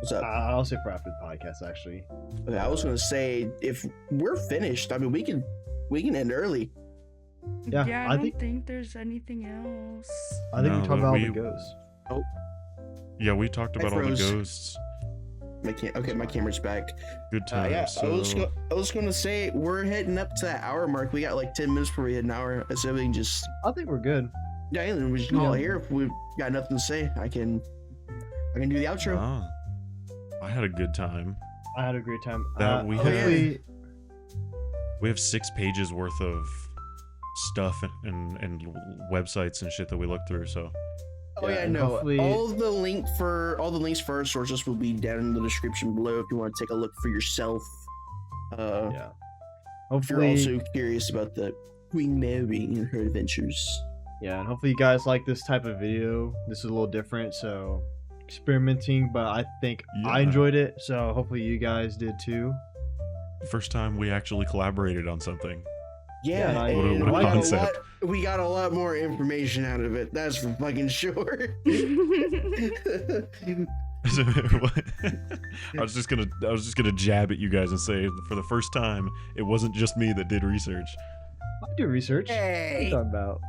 Speaker 1: What's up?
Speaker 3: I'll say for after the podcast actually.
Speaker 1: Okay, I was gonna say if we're finished, I mean we can end early.
Speaker 3: Yeah,
Speaker 4: Yeah,
Speaker 3: I
Speaker 4: I don't
Speaker 3: think-
Speaker 4: think there's anything else.
Speaker 3: I think
Speaker 2: No,
Speaker 3: we talked
Speaker 2: but
Speaker 3: about all
Speaker 2: we-
Speaker 3: the ghosts.
Speaker 2: Yeah, we talked
Speaker 1: I
Speaker 2: about all the
Speaker 1: froze.
Speaker 2: ghosts.
Speaker 1: My camera's back.
Speaker 2: Good times.
Speaker 1: Yeah,
Speaker 2: So
Speaker 1: I was gonna say we're heading up to that hour mark. We got like 10 minutes before we hit an hour. So we can just
Speaker 3: I think we're good.
Speaker 1: and we just call it
Speaker 3: Yeah.
Speaker 1: here. If we've got nothing to say, I can do the outro.
Speaker 2: Ah, I had a good time.
Speaker 3: I had a great time.
Speaker 2: That we
Speaker 3: hopefully,
Speaker 2: We have 6 pages worth of stuff and websites and shit that we looked through. So
Speaker 1: Oh yeah,
Speaker 3: and
Speaker 1: no.
Speaker 3: hopefully-
Speaker 1: All the links for our sources will be down in the description below if you want to take a look for yourself.
Speaker 3: yeah.
Speaker 1: If you're
Speaker 3: Hopefully,
Speaker 1: also curious about the Queen Mary and her adventures.
Speaker 3: yeah, and hopefully you guys like this type of video. This is a little different, so experimenting, but I think I
Speaker 2: Yeah.
Speaker 3: enjoyed it. So hopefully you guys did too.
Speaker 2: first time we actually collaborated on something.
Speaker 1: Yeah,
Speaker 3: Yeah,
Speaker 1: and
Speaker 2: what a
Speaker 1: we got
Speaker 2: concept.
Speaker 1: we got a lot more information out of it. That's for fucking sure.
Speaker 2: I was just gonna jab at you guys and say for the first time it wasn't just me that did research.
Speaker 3: I do research. What are you
Speaker 1: Hey,
Speaker 3: talking about?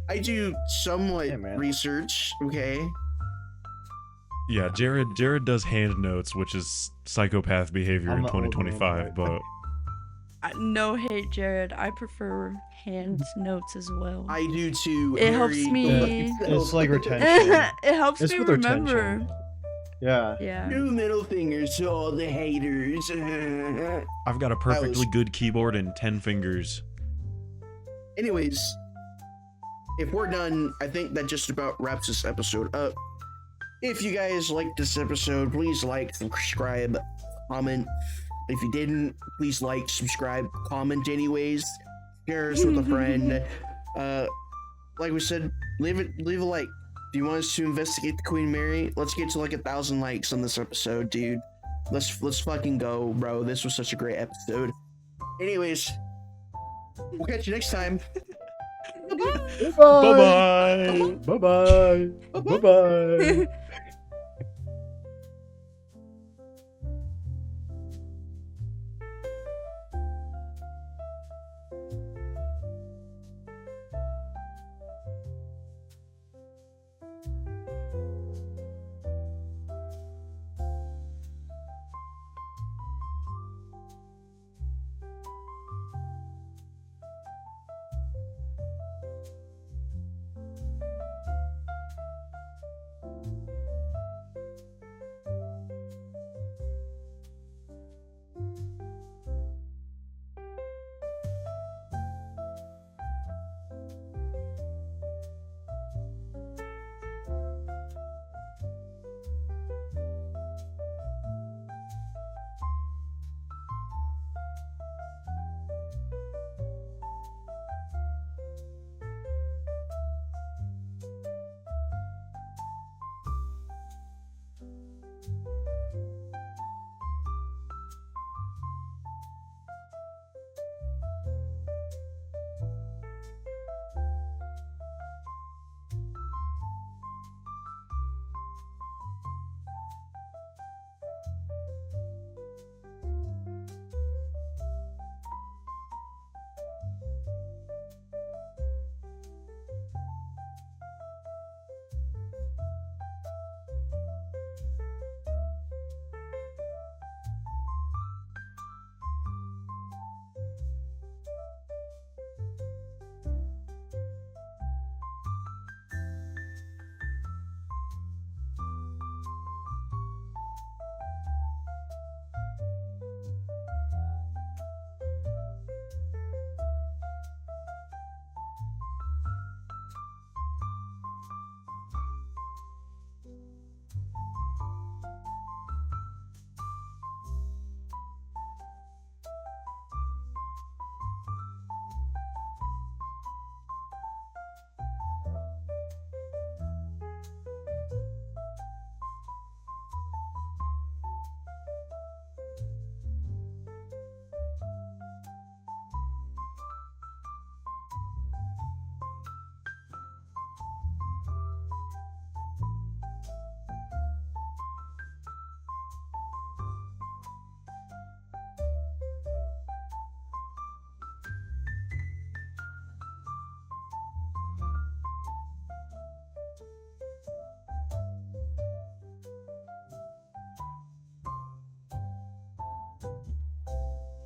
Speaker 1: I do somewhat
Speaker 3: Yeah, man.
Speaker 1: research. Okay.
Speaker 2: Yeah, Jared does hand notes, which is psychopath behavior
Speaker 3: I'm
Speaker 2: in
Speaker 3: the old man,
Speaker 2: 2025.
Speaker 3: right?
Speaker 2: But
Speaker 4: No hate, Jared. I prefer hand notes as well.
Speaker 1: I do too.
Speaker 4: It helps
Speaker 1: Harry.
Speaker 4: me.
Speaker 3: It's like retention.
Speaker 4: It helps
Speaker 3: It's
Speaker 4: me
Speaker 3: with
Speaker 4: remember.
Speaker 3: retention. Yeah.
Speaker 4: Yeah.
Speaker 1: 2 middle fingers to all the haters.
Speaker 2: I've got a perfectly good keyboard and 10 fingers.
Speaker 1: Anyways, if we're done, I think that just about wraps this episode up. If you guys liked this episode, please like, subscribe, comment. If you didn't, please like, subscribe, comment anyways. Share us with a friend. Like we said, leave a like. If you want us to investigate the Queen Mary, let's get to like 1,000 likes on this episode, dude. Let's fucking go, bro. This was such a great episode. Anyways, we'll catch you next time.
Speaker 3: Bye bye. Bye bye. Bye bye.